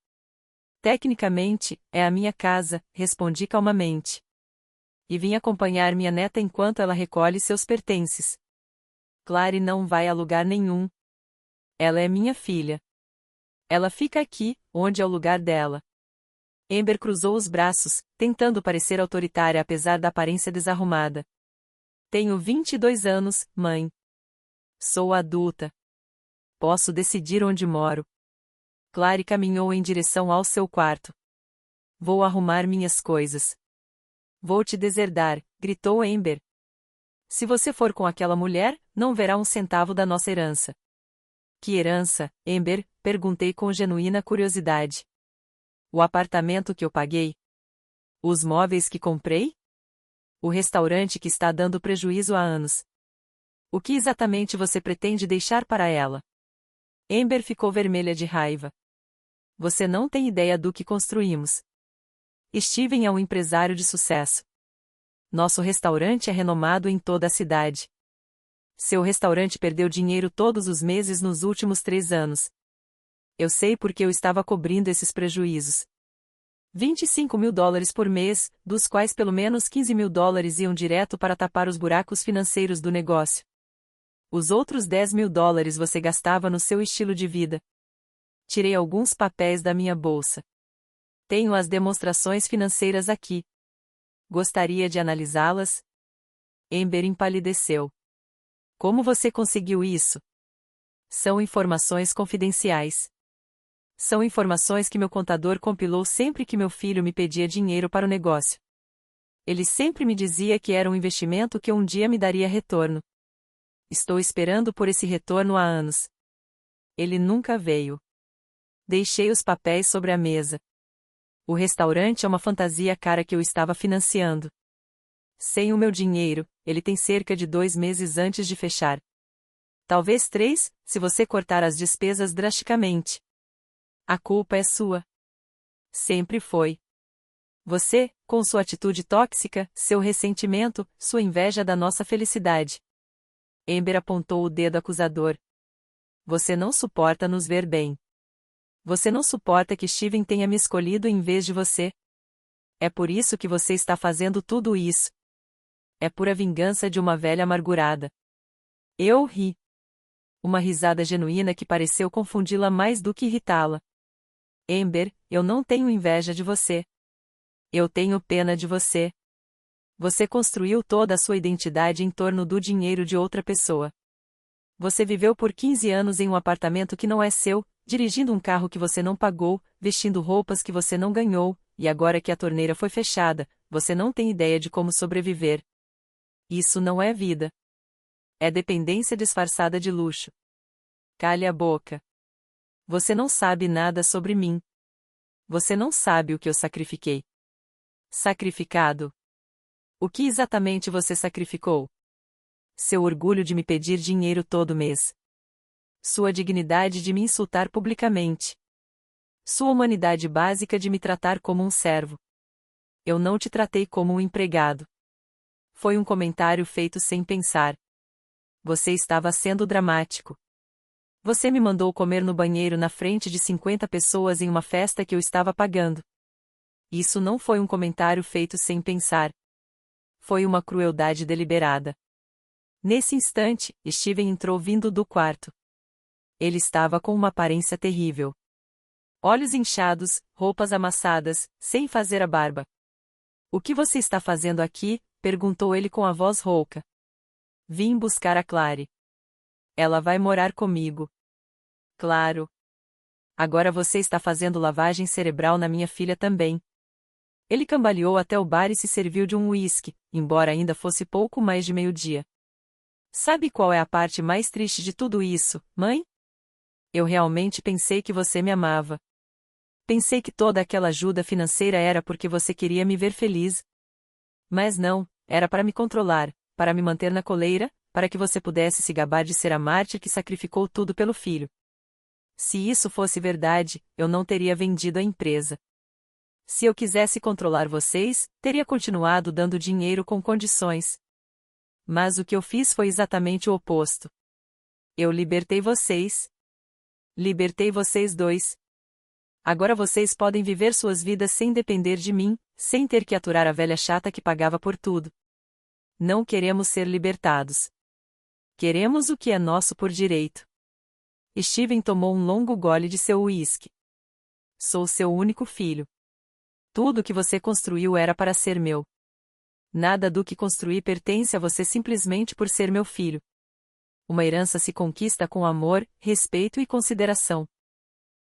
Tecnicamente, é a minha casa, respondi calmamente. E vim acompanhar minha neta enquanto ela recolhe seus pertences. Clary não vai a lugar nenhum. Ela é minha filha. Ela fica aqui, onde é o lugar dela. Amber cruzou os braços, tentando parecer autoritária apesar da aparência desarrumada. Tenho 22 anos, mãe. Sou adulta. Posso decidir onde moro. Clary caminhou em direção ao seu quarto. Vou arrumar minhas coisas. Vou te deserdar, gritou Amber. Se você for com aquela mulher, não verá um centavo da nossa herança. Que herança, Amber? Perguntei com genuína curiosidade. O apartamento que eu paguei? Os móveis que comprei? O restaurante que está dando prejuízo há anos. O que exatamente você pretende deixar para ela? Amber ficou vermelha de raiva. Você não tem ideia do que construímos. Steven é um empresário de sucesso. Nosso restaurante é renomado em toda a cidade. Seu restaurante perdeu dinheiro todos os meses nos últimos 3 anos. Eu sei porque eu estava cobrindo esses prejuízos. $25.000 por mês, dos quais pelo menos $15.000 iam direto para tapar os buracos financeiros do negócio. Os outros $10.000 você gastava no seu estilo de vida. Tirei alguns papéis da minha bolsa. Tenho as demonstrações financeiras aqui. Gostaria de analisá-las? Amber empalideceu. Como você conseguiu isso? São informações confidenciais. São informações que meu contador compilou sempre que meu filho me pedia dinheiro para o negócio. Ele sempre me dizia que era um investimento que um dia me daria retorno. Estou esperando por esse retorno há anos. Ele nunca veio. Deixei os papéis sobre a mesa. O restaurante é uma fantasia cara que eu estava financiando. Sem o meu dinheiro, ele tem cerca de 2 meses antes de fechar. Talvez 3, se você cortar as despesas drasticamente. A culpa é sua. Sempre foi. Você, com sua atitude tóxica, seu ressentimento, sua inveja da nossa felicidade. Amber apontou o dedo acusador. Você não suporta nos ver bem. Você não suporta que Steven tenha me escolhido em vez de você. É por isso que você está fazendo tudo isso. É pura vingança de uma velha amargurada. Eu ri. Uma risada genuína que pareceu confundi-la mais do que irritá-la. Amber, eu não tenho inveja de você. Eu tenho pena de você. Você construiu toda a sua identidade em torno do dinheiro de outra pessoa. Você viveu por 15 anos em um apartamento que não é seu, dirigindo um carro que você não pagou, vestindo roupas que você não ganhou, e agora que a torneira foi fechada, você não tem ideia de como sobreviver. Isso não é vida. É dependência disfarçada de luxo. Cale a boca. Você não sabe nada sobre mim. Você não sabe o que eu sacrifiquei. Sacrificado? O que exatamente você sacrificou? Seu orgulho de me pedir dinheiro todo mês. Sua dignidade de me insultar publicamente. Sua humanidade básica de me tratar como um servo. Eu não te tratei como um empregado. Foi um comentário feito sem pensar. Você estava sendo dramático. Você me mandou comer no banheiro na frente de 50 pessoas em uma festa que eu estava pagando. Isso não foi um comentário feito sem pensar. Foi uma crueldade deliberada. Nesse instante, Steven entrou vindo do quarto. Ele estava com uma aparência terrível. Olhos inchados, roupas amassadas, sem fazer a barba. O que você está fazendo aqui? Perguntou ele com a voz rouca. Vim buscar a Clary. Ela vai morar comigo. Claro. Agora você está fazendo lavagem cerebral na minha filha também. Ele cambaleou até o bar e se serviu de um uísque, embora ainda fosse pouco mais de meio-dia. Sabe qual é a parte mais triste de tudo isso, mãe? Eu realmente pensei que você me amava. Pensei que toda aquela ajuda financeira era porque você queria me ver feliz. Mas não, era para me controlar, para me manter na coleira, para que você pudesse se gabar de ser a mártir que sacrificou tudo pelo filho. Se isso fosse verdade, eu não teria vendido a empresa. Se eu quisesse controlar vocês, teria continuado dando dinheiro com condições. Mas o que eu fiz foi exatamente o oposto. Eu libertei vocês. Libertei vocês dois. Agora vocês podem viver suas vidas sem depender de mim, sem ter que aturar a velha chata que pagava por tudo. Não queremos ser libertados. Queremos o que é nosso por direito. Steven tomou um longo gole de seu uísque. Sou seu único filho. Tudo que você construiu era para ser meu. Nada do que construí pertence a você simplesmente por ser meu filho. Uma herança se conquista com amor, respeito e consideração.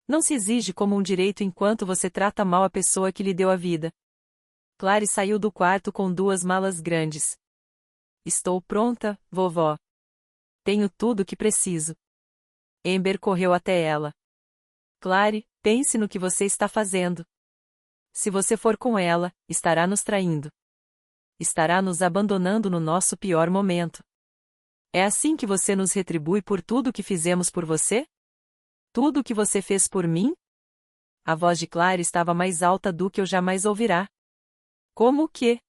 Não se exige como um direito enquanto você trata mal a pessoa que lhe deu a vida. Clary saiu do quarto com 2 malas grandes. Estou pronta, vovó. Tenho tudo o que preciso. Amber correu até ela. Clary, pense no que você está fazendo. Se você for com ela, estará nos traindo. Estará nos abandonando no nosso pior momento. É assim que você nos retribui por tudo o que fizemos por você? Tudo o que você fez por mim? A voz de Clary estava mais alta do que eu jamais ouvirá. Como o quê?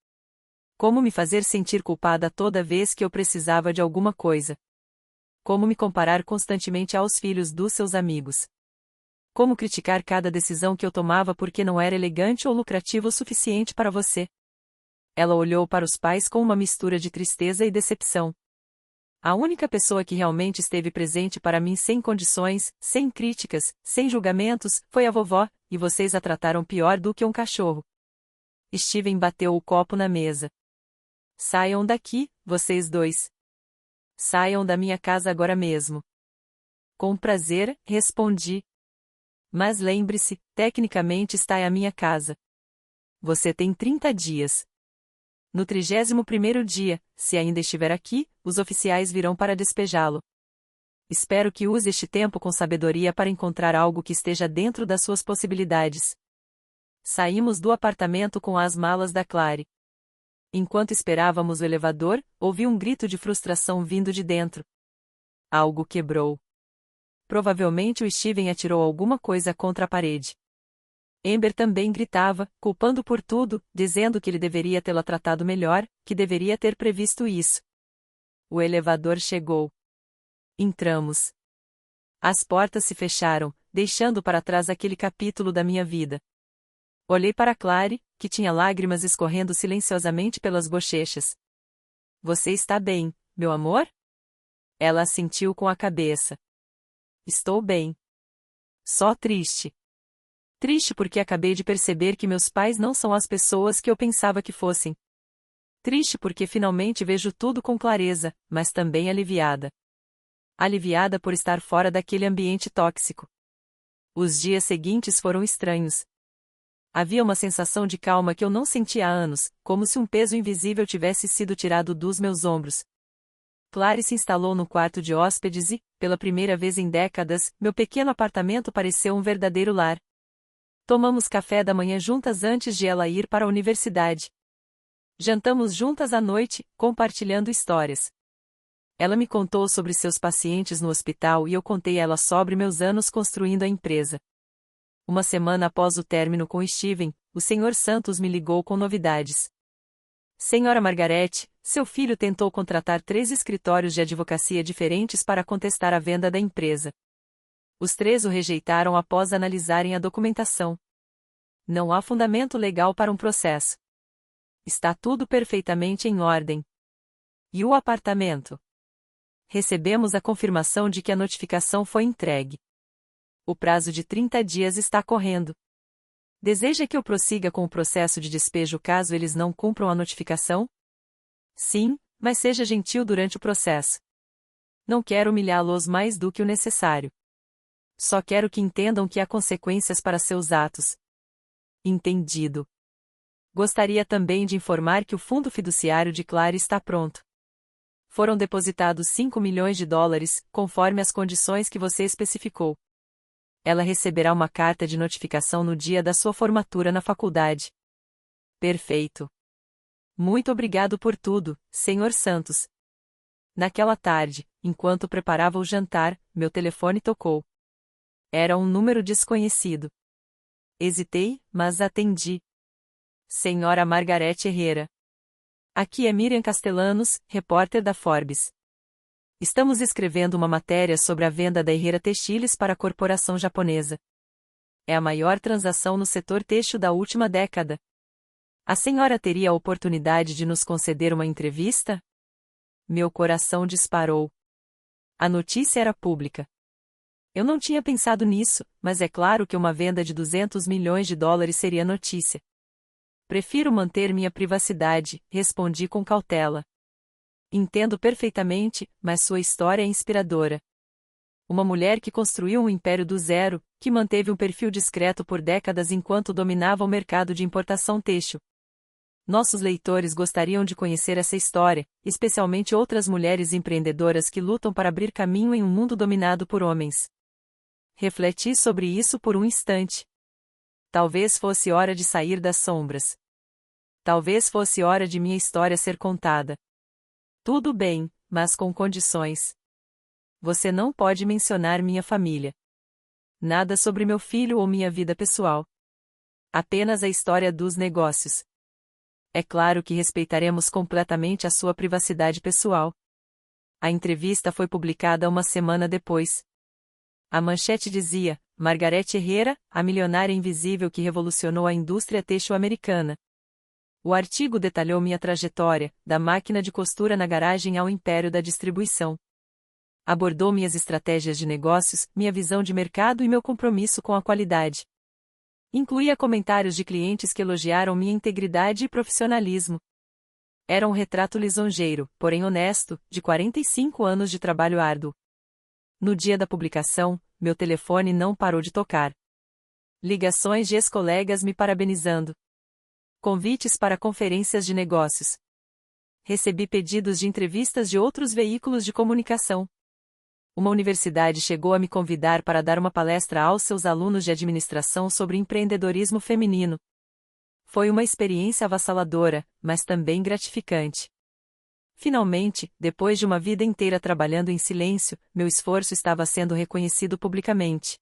Como me fazer sentir culpada toda vez que eu precisava de alguma coisa? Como me comparar constantemente aos filhos dos seus amigos? Como criticar cada decisão que eu tomava porque não era elegante ou lucrativa o suficiente para você? Ela olhou para os pais com uma mistura de tristeza e decepção. A única pessoa que realmente esteve presente para mim sem condições, sem críticas, sem julgamentos, foi a vovó, e vocês a trataram pior do que um cachorro. Steven bateu o copo na mesa. Saiam daqui, vocês dois. Saiam da minha casa agora mesmo. Com prazer, respondi. Mas lembre-se, tecnicamente está em a minha casa. Você tem 30 dias. No 31º dia, se ainda estiver aqui, os oficiais virão para despejá-lo. Espero que use este tempo com sabedoria para encontrar algo que esteja dentro das suas possibilidades. Saímos do apartamento com as malas da Clary. Enquanto esperávamos o elevador, ouvi um grito de frustração vindo de dentro. Algo quebrou. Provavelmente o Steven atirou alguma coisa contra a parede. Amber também gritava, culpando por tudo, dizendo que ele deveria tê-la tratado melhor, que deveria ter previsto isso. O elevador chegou. Entramos. As portas se fecharam, deixando para trás aquele capítulo da minha vida. Olhei para Clary, que tinha lágrimas escorrendo silenciosamente pelas bochechas. Você está bem, meu amor? Ela assentiu com a cabeça. Estou bem. Só triste. Triste porque acabei de perceber que meus pais não são as pessoas que eu pensava que fossem. Triste porque finalmente vejo tudo com clareza, mas também aliviada. Aliviada por estar fora daquele ambiente tóxico. Os dias seguintes foram estranhos. Havia uma sensação de calma que eu não sentia há anos, como se um peso invisível tivesse sido tirado dos meus ombros. Clary se instalou no quarto de hóspedes e, pela primeira vez em décadas, meu pequeno apartamento pareceu um verdadeiro lar. Tomamos café da manhã juntas antes de ela ir para a universidade. Jantamos juntas à noite, compartilhando histórias. Ela me contou sobre seus pacientes no hospital e eu contei a ela sobre meus anos construindo a empresa. Uma semana após o término com Steven, o Sr. Santos me ligou com novidades. Senhora Margarete, seu filho tentou contratar 3 escritórios de advocacia diferentes para contestar a venda da empresa. Os 3 o rejeitaram após analisarem a documentação. Não há fundamento legal para um processo. Está tudo perfeitamente em ordem. E o apartamento? Recebemos a confirmação de que a notificação foi entregue. O prazo de 30 dias está correndo. Deseja que eu prossiga com o processo de despejo caso eles não cumpram a notificação? Sim, mas seja gentil durante o processo. Não quero humilhá-los mais do que o necessário. Só quero que entendam que há consequências para seus atos. Entendido. Gostaria também de informar que o fundo fiduciário de Clary está pronto. Foram depositados 5 milhões de dólares, conforme as condições que você especificou. Ela receberá uma carta de notificação no dia da sua formatura na faculdade. Perfeito. Muito obrigado por tudo, Sr. Santos. Naquela tarde, enquanto preparava o jantar, meu telefone tocou. Era um número desconhecido. Hesitei, mas atendi. Senhora Margarete Herrera. Aqui é Miriam Castellanos, repórter da Forbes. Estamos escrevendo uma matéria sobre a venda da Herrera Textiles para a corporação japonesa. É a maior transação no setor têxtil da última década. A senhora teria a oportunidade de nos conceder uma entrevista? Meu coração disparou. A notícia era pública. Eu não tinha pensado nisso, mas é claro que uma venda de 200 milhões de dólares seria notícia. Prefiro manter minha privacidade, respondi com cautela. Entendo perfeitamente, mas sua história é inspiradora. Uma mulher que construiu um império do zero, que manteve um perfil discreto por décadas enquanto dominava o mercado de importação têxtil. Nossos leitores gostariam de conhecer essa história, especialmente outras mulheres empreendedoras que lutam para abrir caminho em um mundo dominado por homens. Refleti sobre isso por um instante. Talvez fosse hora de sair das sombras. Talvez fosse hora de minha história ser contada. Tudo bem, mas com condições. Você não pode mencionar minha família. Nada sobre meu filho ou minha vida pessoal. Apenas a história dos negócios. É claro que respeitaremos completamente a sua privacidade pessoal. A entrevista foi publicada uma semana depois. A manchete dizia: Margareth Herrera, a milionária invisível que revolucionou a indústria têxtil americana. O artigo detalhou minha trajetória, da máquina de costura na garagem ao império da distribuição. Abordou minhas estratégias de negócios, minha visão de mercado e meu compromisso com a qualidade. Incluía comentários de clientes que elogiaram minha integridade e profissionalismo. Era um retrato lisonjeiro, porém honesto, de 45 anos de trabalho árduo. No dia da publicação, meu telefone não parou de tocar. Ligações de ex-colegas me parabenizando. Convites para conferências de negócios. Recebi pedidos de entrevistas de outros veículos de comunicação. Uma universidade chegou a me convidar para dar uma palestra aos seus alunos de administração sobre empreendedorismo feminino. Foi uma experiência avassaladora, mas também gratificante. Finalmente, depois de uma vida inteira trabalhando em silêncio, meu esforço estava sendo reconhecido publicamente.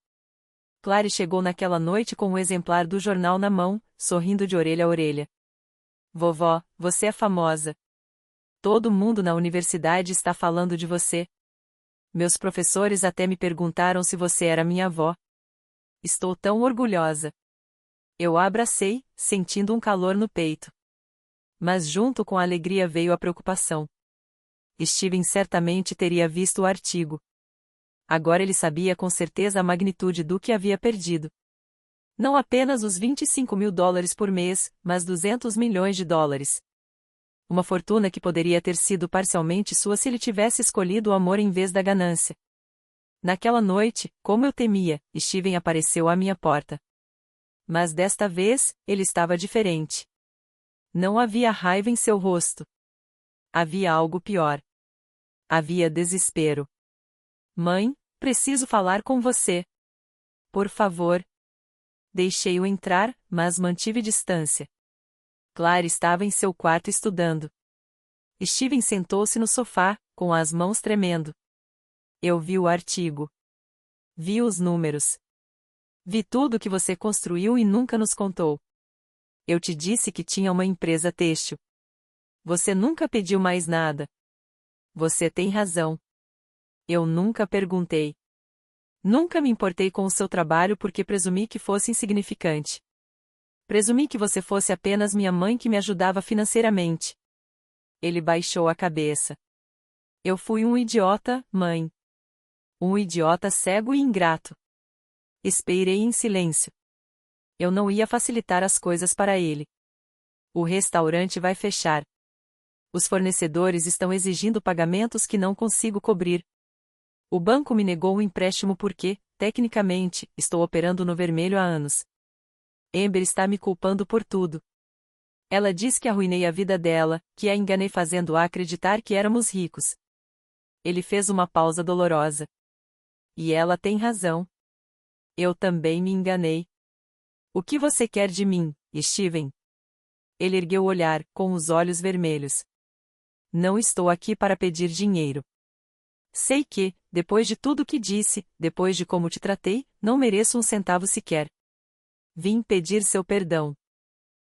Clary chegou naquela noite com um exemplar do jornal na mão, sorrindo de orelha a orelha. Vovó, você é famosa. Todo mundo na universidade está falando de você. Meus professores até me perguntaram se você era minha avó. Estou tão orgulhosa. Eu a abracei, sentindo um calor no peito. Mas junto com a alegria veio a preocupação. Steven certamente teria visto o artigo. Agora ele sabia com certeza a magnitude do que havia perdido. Não apenas os $25.000 por mês, mas $200 milhões. Uma fortuna que poderia ter sido parcialmente sua se ele tivesse escolhido o amor em vez da ganância. Naquela noite, como eu temia, Steven apareceu à minha porta. Mas desta vez, ele estava diferente. Não havia raiva em seu rosto. Havia algo pior. Havia desespero. Mãe, preciso falar com você. Por favor. Deixei-o entrar, mas mantive distância. Clary estava em seu quarto estudando. Steven sentou-se no sofá, com as mãos tremendo. Eu vi o artigo. Vi os números. Vi tudo que você construiu e nunca nos contou. Eu te disse que tinha uma empresa têxtil. Você nunca pediu mais nada. Você tem razão. Eu nunca perguntei. Nunca me importei com o seu trabalho porque presumi que fosse insignificante. Presumi que você fosse apenas minha mãe que me ajudava financeiramente. Ele baixou a cabeça. Eu fui um idiota, mãe. Um idiota cego e ingrato. Esperei em silêncio. Eu não ia facilitar as coisas para ele. O restaurante vai fechar. Os fornecedores estão exigindo pagamentos que não consigo cobrir. O banco me negou um empréstimo porque, tecnicamente, estou operando no vermelho há anos. Amber está me culpando por tudo. Ela diz que arruinei a vida dela, que a enganei fazendo-a acreditar que éramos ricos. Ele fez uma pausa dolorosa. E ela tem razão. Eu também me enganei. O que você quer de mim, Steven? Ele ergueu o olhar, com os olhos vermelhos. Não estou aqui para pedir dinheiro. Sei que, depois de tudo que disse, depois de como te tratei, não mereço um centavo sequer. Vim pedir seu perdão.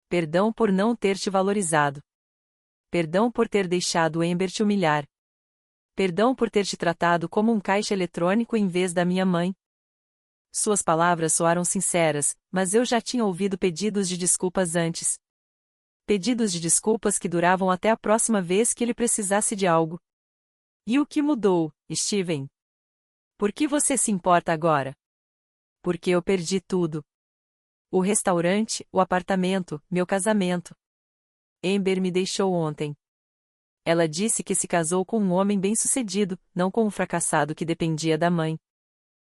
Perdão por não ter te valorizado. Perdão por ter deixado Amber te humilhar. Perdão por ter te tratado como um caixa eletrônico em vez da minha mãe. Suas palavras soaram sinceras, mas eu já tinha ouvido pedidos de desculpas antes. Pedidos de desculpas que duravam até a próxima vez que ele precisasse de algo. E o que mudou, Steven? Por que você se importa agora? Porque eu perdi tudo. O restaurante, o apartamento, meu casamento. Amber me deixou ontem. Ela disse que se casou com um homem bem-sucedido, não com um fracassado que dependia da mãe.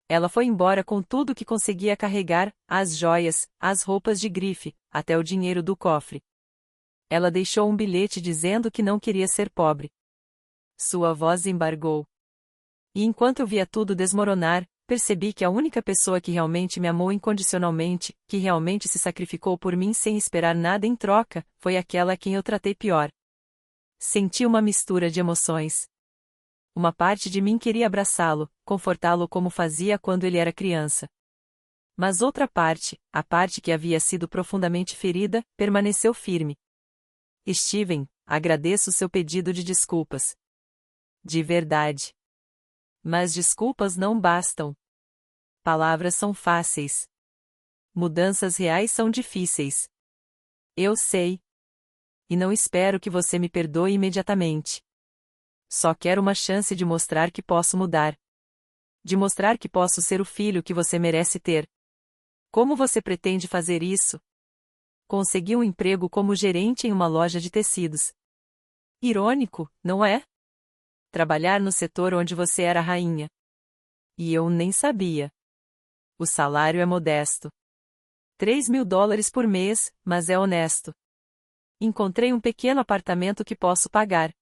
Ela foi embora com tudo que conseguia carregar, as joias, as roupas de grife, até o dinheiro do cofre. Ela deixou um bilhete dizendo que não queria ser pobre. Sua voz embargou. E enquanto eu via tudo desmoronar, percebi que a única pessoa que realmente me amou incondicionalmente, que realmente se sacrificou por mim sem esperar nada em troca, foi aquela a quem eu tratei pior. Senti uma mistura de emoções. Uma parte de mim queria abraçá-lo, confortá-lo como fazia quando ele era criança. Mas outra parte, a parte que havia sido profundamente ferida, permaneceu firme. Steven, agradeço seu pedido de desculpas. De verdade. Mas desculpas não bastam. Palavras são fáceis. Mudanças reais são difíceis. Eu sei. E não espero que você me perdoe imediatamente. Só quero uma chance de mostrar que posso mudar. De mostrar que posso ser o filho que você merece ter. Como você pretende fazer isso? Consegui um emprego como gerente em uma loja de tecidos. Irônico, não é? Trabalhar no setor onde você era rainha. E eu nem sabia. O salário é modesto. $3.000 por mês, mas é honesto. Encontrei um pequeno apartamento que posso pagar.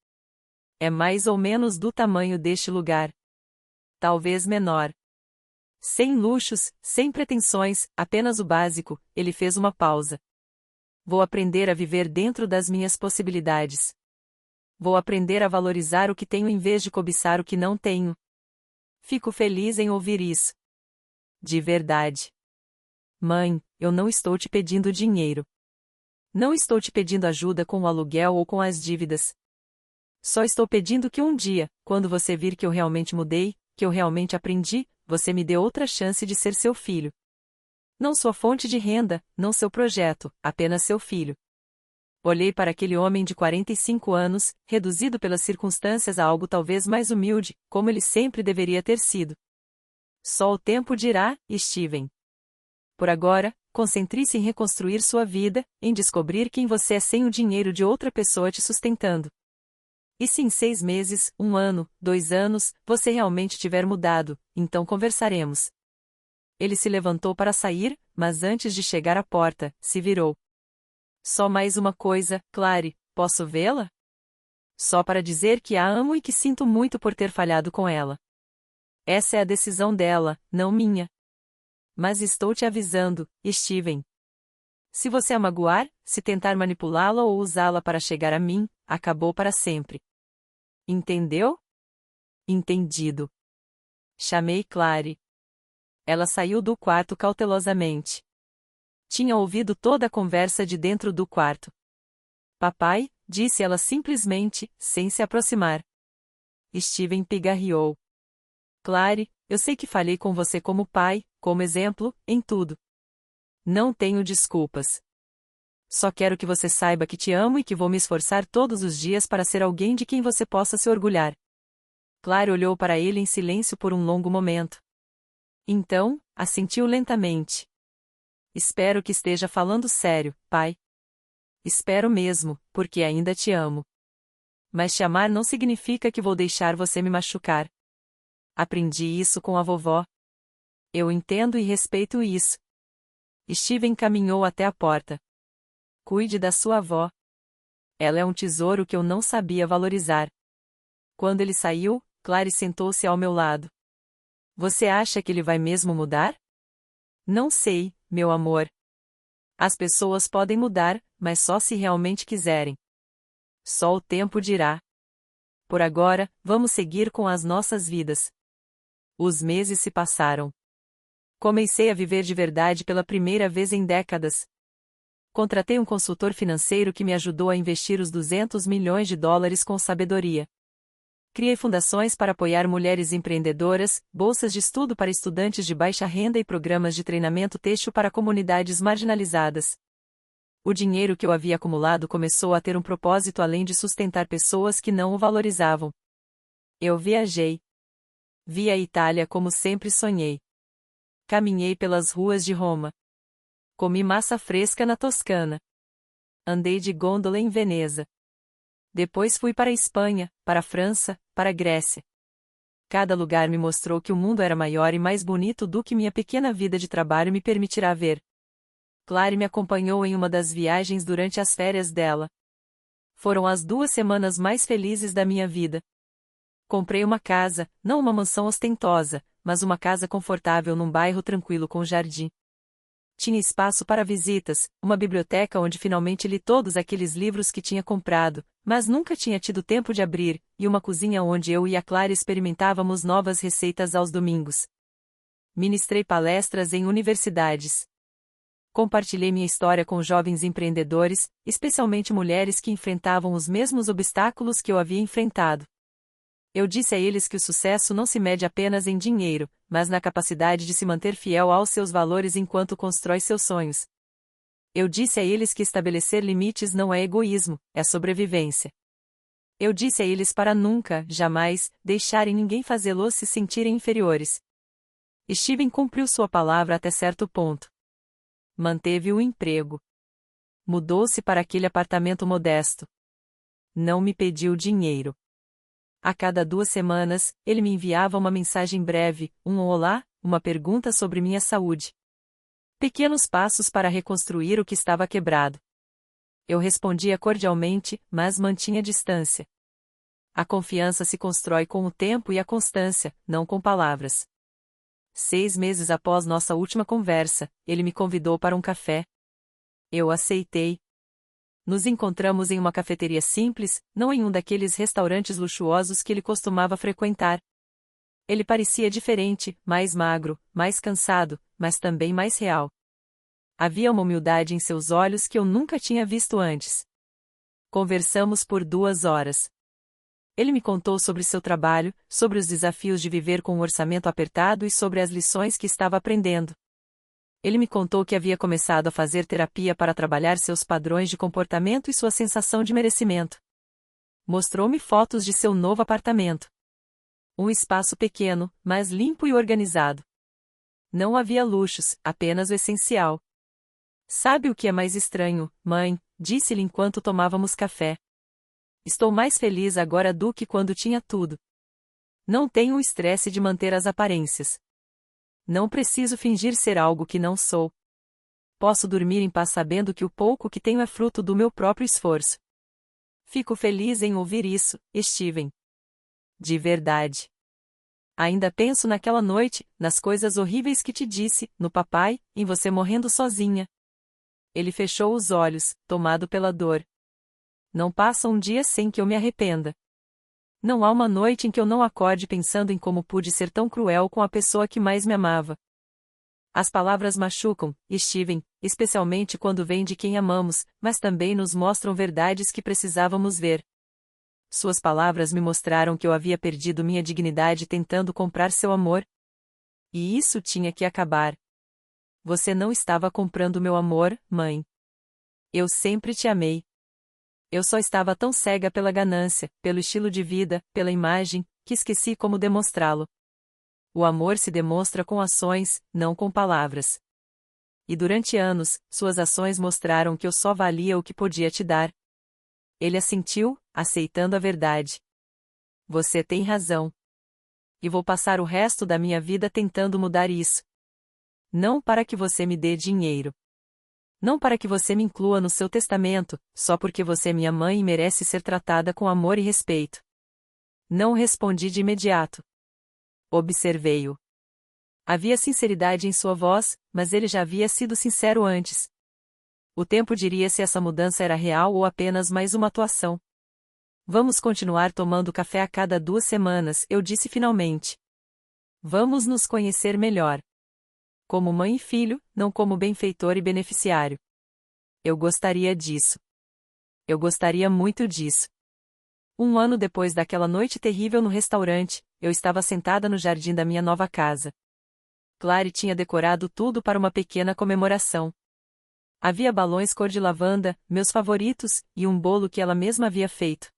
É mais ou menos do tamanho deste lugar. Talvez menor. Sem luxos, sem pretensões, apenas o básico, ele fez uma pausa. Vou aprender a viver dentro das minhas possibilidades. Vou aprender a valorizar o que tenho em vez de cobiçar o que não tenho. Fico feliz em ouvir isso. De verdade. Mãe, eu não estou te pedindo dinheiro. Não estou te pedindo ajuda com o aluguel ou com as dívidas. Só estou pedindo que um dia, quando você vir que eu realmente mudei, que eu realmente aprendi, você me dê outra chance de ser seu filho. Não sua fonte de renda, não seu projeto, apenas seu filho. Olhei para aquele homem de 45 anos, reduzido pelas circunstâncias a algo talvez mais humilde, como ele sempre deveria ter sido. Só o tempo dirá, Steven. Por agora, concentre-se em reconstruir sua vida, em descobrir quem você é sem o dinheiro de outra pessoa te sustentando. E se em 6 meses, 1 ano, 2 anos, você realmente tiver mudado, então conversaremos. Ele se levantou para sair, mas antes de chegar à porta, se virou. Só mais uma coisa, Clary, posso vê-la? Só para dizer que a amo e que sinto muito por ter falhado com ela. Essa é a decisão dela, não minha. Mas estou te avisando, Steven. Se você a magoar, se tentar manipulá-la ou usá-la para chegar a mim, acabou para sempre. Entendeu? Entendido. Chamei Clary. Ela saiu do quarto cautelosamente. Tinha ouvido toda a conversa de dentro do quarto. Papai, disse ela simplesmente, sem se aproximar. Steven pigarreou. Clary, eu sei que falhei com você como pai, como exemplo, em tudo. Não tenho desculpas. Só quero que você saiba que te amo e que vou me esforçar todos os dias para ser alguém de quem você possa se orgulhar. Clary olhou para ele em silêncio por um longo momento. Então, assentiu lentamente. Espero que esteja falando sério, pai. Espero mesmo, porque ainda te amo. Mas te amar não significa que vou deixar você me machucar. Aprendi isso com a vovó. Eu entendo e respeito isso. Steven caminhou até a porta. Cuide da sua avó. Ela é um tesouro que eu não sabia valorizar. Quando ele saiu, Clary sentou-se ao meu lado. Você acha que ele vai mesmo mudar? Não sei, meu amor. As pessoas podem mudar, mas só se realmente quiserem. Só o tempo dirá. Por agora, vamos seguir com as nossas vidas. Os meses se passaram. Comecei a viver de verdade pela primeira vez em décadas. Contratei um consultor financeiro que me ajudou a investir os $200 milhões com sabedoria. Criei fundações para apoiar mulheres empreendedoras, bolsas de estudo para estudantes de baixa renda e programas de treinamento têxtil para comunidades marginalizadas. O dinheiro que eu havia acumulado começou a ter um propósito além de sustentar pessoas que não o valorizavam. Eu viajei. Vi a Itália como sempre sonhei. Caminhei pelas ruas de Roma. Comi massa fresca na Toscana. Andei de gôndola em Veneza. Depois fui para a Espanha, para a França, para a Grécia. Cada lugar me mostrou que o mundo era maior e mais bonito do que minha pequena vida de trabalho me permitirá ver. Clary me acompanhou em uma das viagens durante as férias dela. Foram as 2 semanas mais felizes da minha vida. Comprei uma casa, não uma mansão ostentosa, mas uma casa confortável num bairro tranquilo com jardim. Tinha espaço para visitas, uma biblioteca onde finalmente li todos aqueles livros que tinha comprado, mas nunca tinha tido tempo de abrir, e uma cozinha onde eu e a Clara experimentávamos novas receitas aos domingos. Ministrei palestras em universidades. Compartilhei minha história com jovens empreendedores, especialmente mulheres que enfrentavam os mesmos obstáculos que eu havia enfrentado. Eu disse a eles que o sucesso não se mede apenas em dinheiro, mas na capacidade de se manter fiel aos seus valores enquanto constrói seus sonhos. Eu disse a eles que estabelecer limites não é egoísmo, é sobrevivência. Eu disse a eles para nunca, jamais, deixarem ninguém fazê-los se sentirem inferiores. Steven cumpriu sua palavra até certo ponto. Manteve o emprego. Mudou-se para aquele apartamento modesto. Não me pediu dinheiro. A cada 2 semanas, ele me enviava uma mensagem breve, um olá, uma pergunta sobre minha saúde. Pequenos passos para reconstruir o que estava quebrado. Eu respondia cordialmente, mas mantinha distância. A confiança se constrói com o tempo e a constância, não com palavras. 6 meses após nossa última conversa, ele me convidou para um café. Eu aceitei. Nos encontramos em uma cafeteria simples, não em um daqueles restaurantes luxuosos que ele costumava frequentar. Ele parecia diferente, mais magro, mais cansado, mas também mais real. Havia uma humildade em seus olhos que eu nunca tinha visto antes. Conversamos por 2 horas. Ele me contou sobre seu trabalho, sobre os desafios de viver com um orçamento apertado e sobre as lições que estava aprendendo. Ele me contou que havia começado a fazer terapia para trabalhar seus padrões de comportamento e sua sensação de merecimento. Mostrou-me fotos de seu novo apartamento. Um espaço pequeno, mas limpo e organizado. Não havia luxos, apenas o essencial. Sabe o que é mais estranho, mãe? Disse-lhe enquanto tomávamos café. Estou mais feliz agora do que quando tinha tudo. Não tenho o estresse de manter as aparências. Não preciso fingir ser algo que não sou. Posso dormir em paz sabendo que o pouco que tenho é fruto do meu próprio esforço. Fico feliz em ouvir isso, Steven. De verdade. Ainda penso naquela noite, nas coisas horríveis que te disse, no papai, em você morrendo sozinha. Ele fechou os olhos, tomado pela dor. Não passa um dia sem que eu me arrependa. Não há uma noite em que eu não acorde pensando em como pude ser tão cruel com a pessoa que mais me amava. As palavras machucam, Steven, especialmente quando vêm de quem amamos, mas também nos mostram verdades que precisávamos ver. Suas palavras me mostraram que eu havia perdido minha dignidade tentando comprar seu amor. E isso tinha que acabar. Você não estava comprando meu amor, mãe. Eu sempre te amei. Eu só estava tão cega pela ganância, pelo estilo de vida, pela imagem, que esqueci como demonstrá-lo. O amor se demonstra com ações, não com palavras. E durante anos, suas ações mostraram que eu só valia o que podia te dar. Ele assentiu, aceitando a verdade. Você tem razão. E vou passar o resto da minha vida tentando mudar isso. Não para que você me dê dinheiro. Não para que você me inclua no seu testamento, só porque você é minha mãe e merece ser tratada com amor e respeito. Não respondi de imediato. Observei-o. Havia sinceridade em sua voz, mas ele já havia sido sincero antes. O tempo diria se essa mudança era real ou apenas mais uma atuação. Vamos continuar tomando café a cada 2 semanas, eu disse finalmente. Vamos nos conhecer melhor. Como mãe e filho, não como benfeitor e beneficiário. Eu gostaria disso. Eu gostaria muito disso. 1 ano depois daquela noite terrível no restaurante, eu estava sentada no jardim da minha nova casa. Clary tinha decorado tudo para uma pequena comemoração. Havia balões cor de lavanda, meus favoritos, e um bolo que ela mesma havia feito.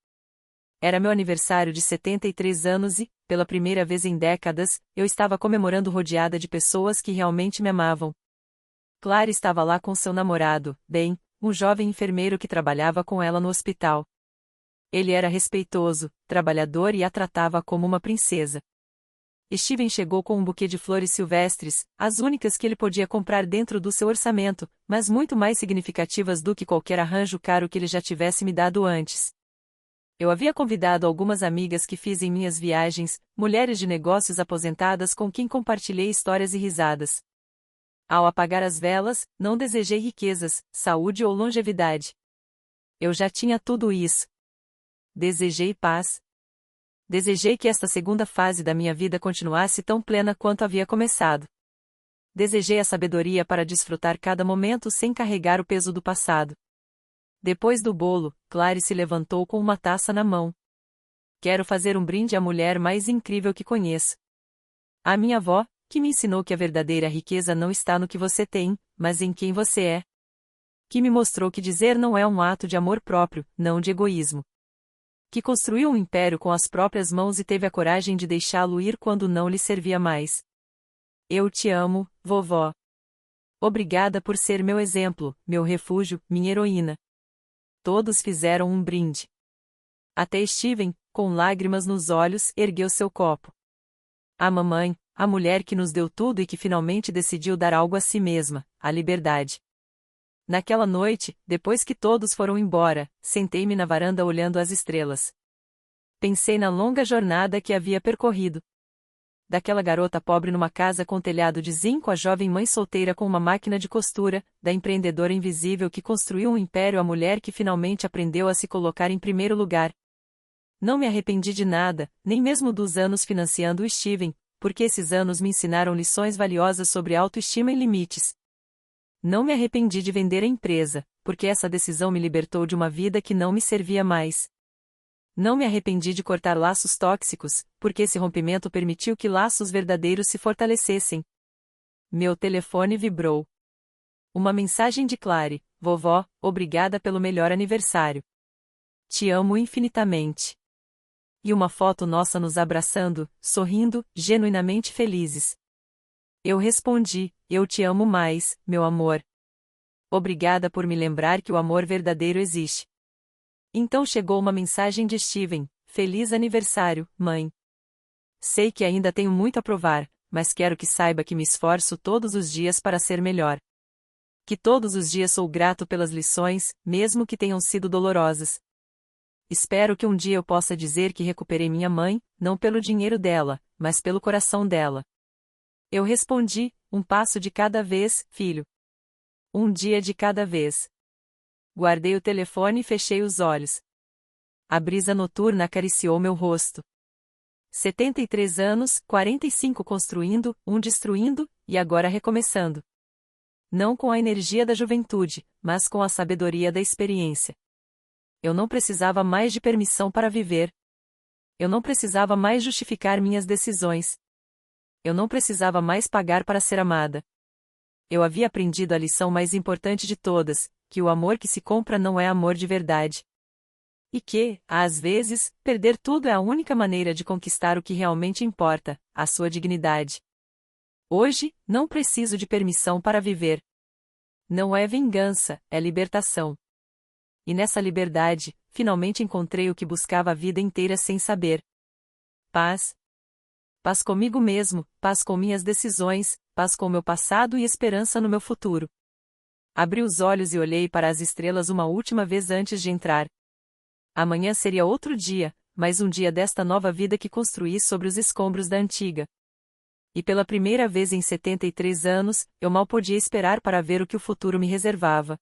Era meu aniversário de 73 anos e, pela primeira vez em décadas, eu estava comemorando rodeada de pessoas que realmente me amavam. Clary estava lá com seu namorado, Ben, um jovem enfermeiro que trabalhava com ela no hospital. Ele era respeitoso, trabalhador e a tratava como uma princesa. Steven chegou com um buquê de flores silvestres, as únicas que ele podia comprar dentro do seu orçamento, mas muito mais significativas do que qualquer arranjo caro que ele já tivesse me dado antes. Eu havia convidado algumas amigas que fiz em minhas viagens, mulheres de negócios aposentadas com quem compartilhei histórias e risadas. Ao apagar as velas, não desejei riquezas, saúde ou longevidade. Eu já tinha tudo isso. Desejei paz. Desejei que esta segunda fase da minha vida continuasse tão plena quanto havia começado. Desejei a sabedoria para desfrutar cada momento sem carregar o peso do passado. Depois do bolo, Clary se levantou com uma taça na mão. Quero fazer um brinde à mulher mais incrível que conheço. A minha avó, que me ensinou que a verdadeira riqueza não está no que você tem, mas em quem você é. Que me mostrou que dizer não é um ato de amor próprio, não de egoísmo. Que construiu um império com as próprias mãos e teve a coragem de deixá-lo ir quando não lhe servia mais. Eu te amo, vovó. Obrigada por ser meu exemplo, meu refúgio, minha heroína. Todos fizeram um brinde. Até Steven, com lágrimas nos olhos, ergueu seu copo. A mamãe, a mulher que nos deu tudo e que finalmente decidiu dar algo a si mesma, a liberdade. Naquela noite, depois que todos foram embora, sentei-me na varanda olhando as estrelas. Pensei na longa jornada que havia percorrido. Daquela garota pobre numa casa com telhado de zinco à jovem mãe solteira com uma máquina de costura, da empreendedora invisível que construiu um império à mulher que finalmente aprendeu a se colocar em primeiro lugar. Não me arrependi de nada, nem mesmo dos anos financiando o Steven, porque esses anos me ensinaram lições valiosas sobre autoestima e limites. Não me arrependi de vender a empresa, porque essa decisão me libertou de uma vida que não me servia mais. Não me arrependi de cortar laços tóxicos, porque esse rompimento permitiu que laços verdadeiros se fortalecessem. Meu telefone vibrou. Uma mensagem de Clary: vovó, obrigada pelo melhor aniversário. Te amo infinitamente. E uma foto nossa nos abraçando, sorrindo, genuinamente felizes. Eu respondi: eu te amo mais, meu amor. Obrigada por me lembrar que o amor verdadeiro existe. Então chegou uma mensagem de Steven: feliz aniversário, mãe. Sei que ainda tenho muito a provar, mas quero que saiba que me esforço todos os dias para ser melhor. Que todos os dias sou grato pelas lições, mesmo que tenham sido dolorosas. Espero que um dia eu possa dizer que recuperei minha mãe, não pelo dinheiro dela, mas pelo coração dela. Eu respondi: um passo de cada vez, filho. Um dia de cada vez. Guardei o telefone e fechei os olhos. A brisa noturna acariciou meu rosto. 73 anos, 45 construindo, um destruindo, e agora recomeçando. Não com a energia da juventude, mas com a sabedoria da experiência. Eu não precisava mais de permissão para viver. Eu não precisava mais justificar minhas decisões. Eu não precisava mais pagar para ser amada. Eu havia aprendido a lição mais importante de todas, que o amor que se compra não é amor de verdade. E que, às vezes, perder tudo é a única maneira de conquistar o que realmente importa, a sua dignidade. Hoje, não preciso de permissão para viver. Não é vingança, é libertação. E nessa liberdade, finalmente encontrei o que buscava a vida inteira sem saber. Paz. Paz comigo mesmo, paz com minhas decisões, paz com meu passado e esperança no meu futuro. Abri os olhos e olhei para as estrelas uma última vez antes de entrar. Amanhã seria outro dia, mais um dia desta nova vida que construí sobre os escombros da antiga. E pela primeira vez em 73 anos, eu mal podia esperar para ver o que o futuro me reservava.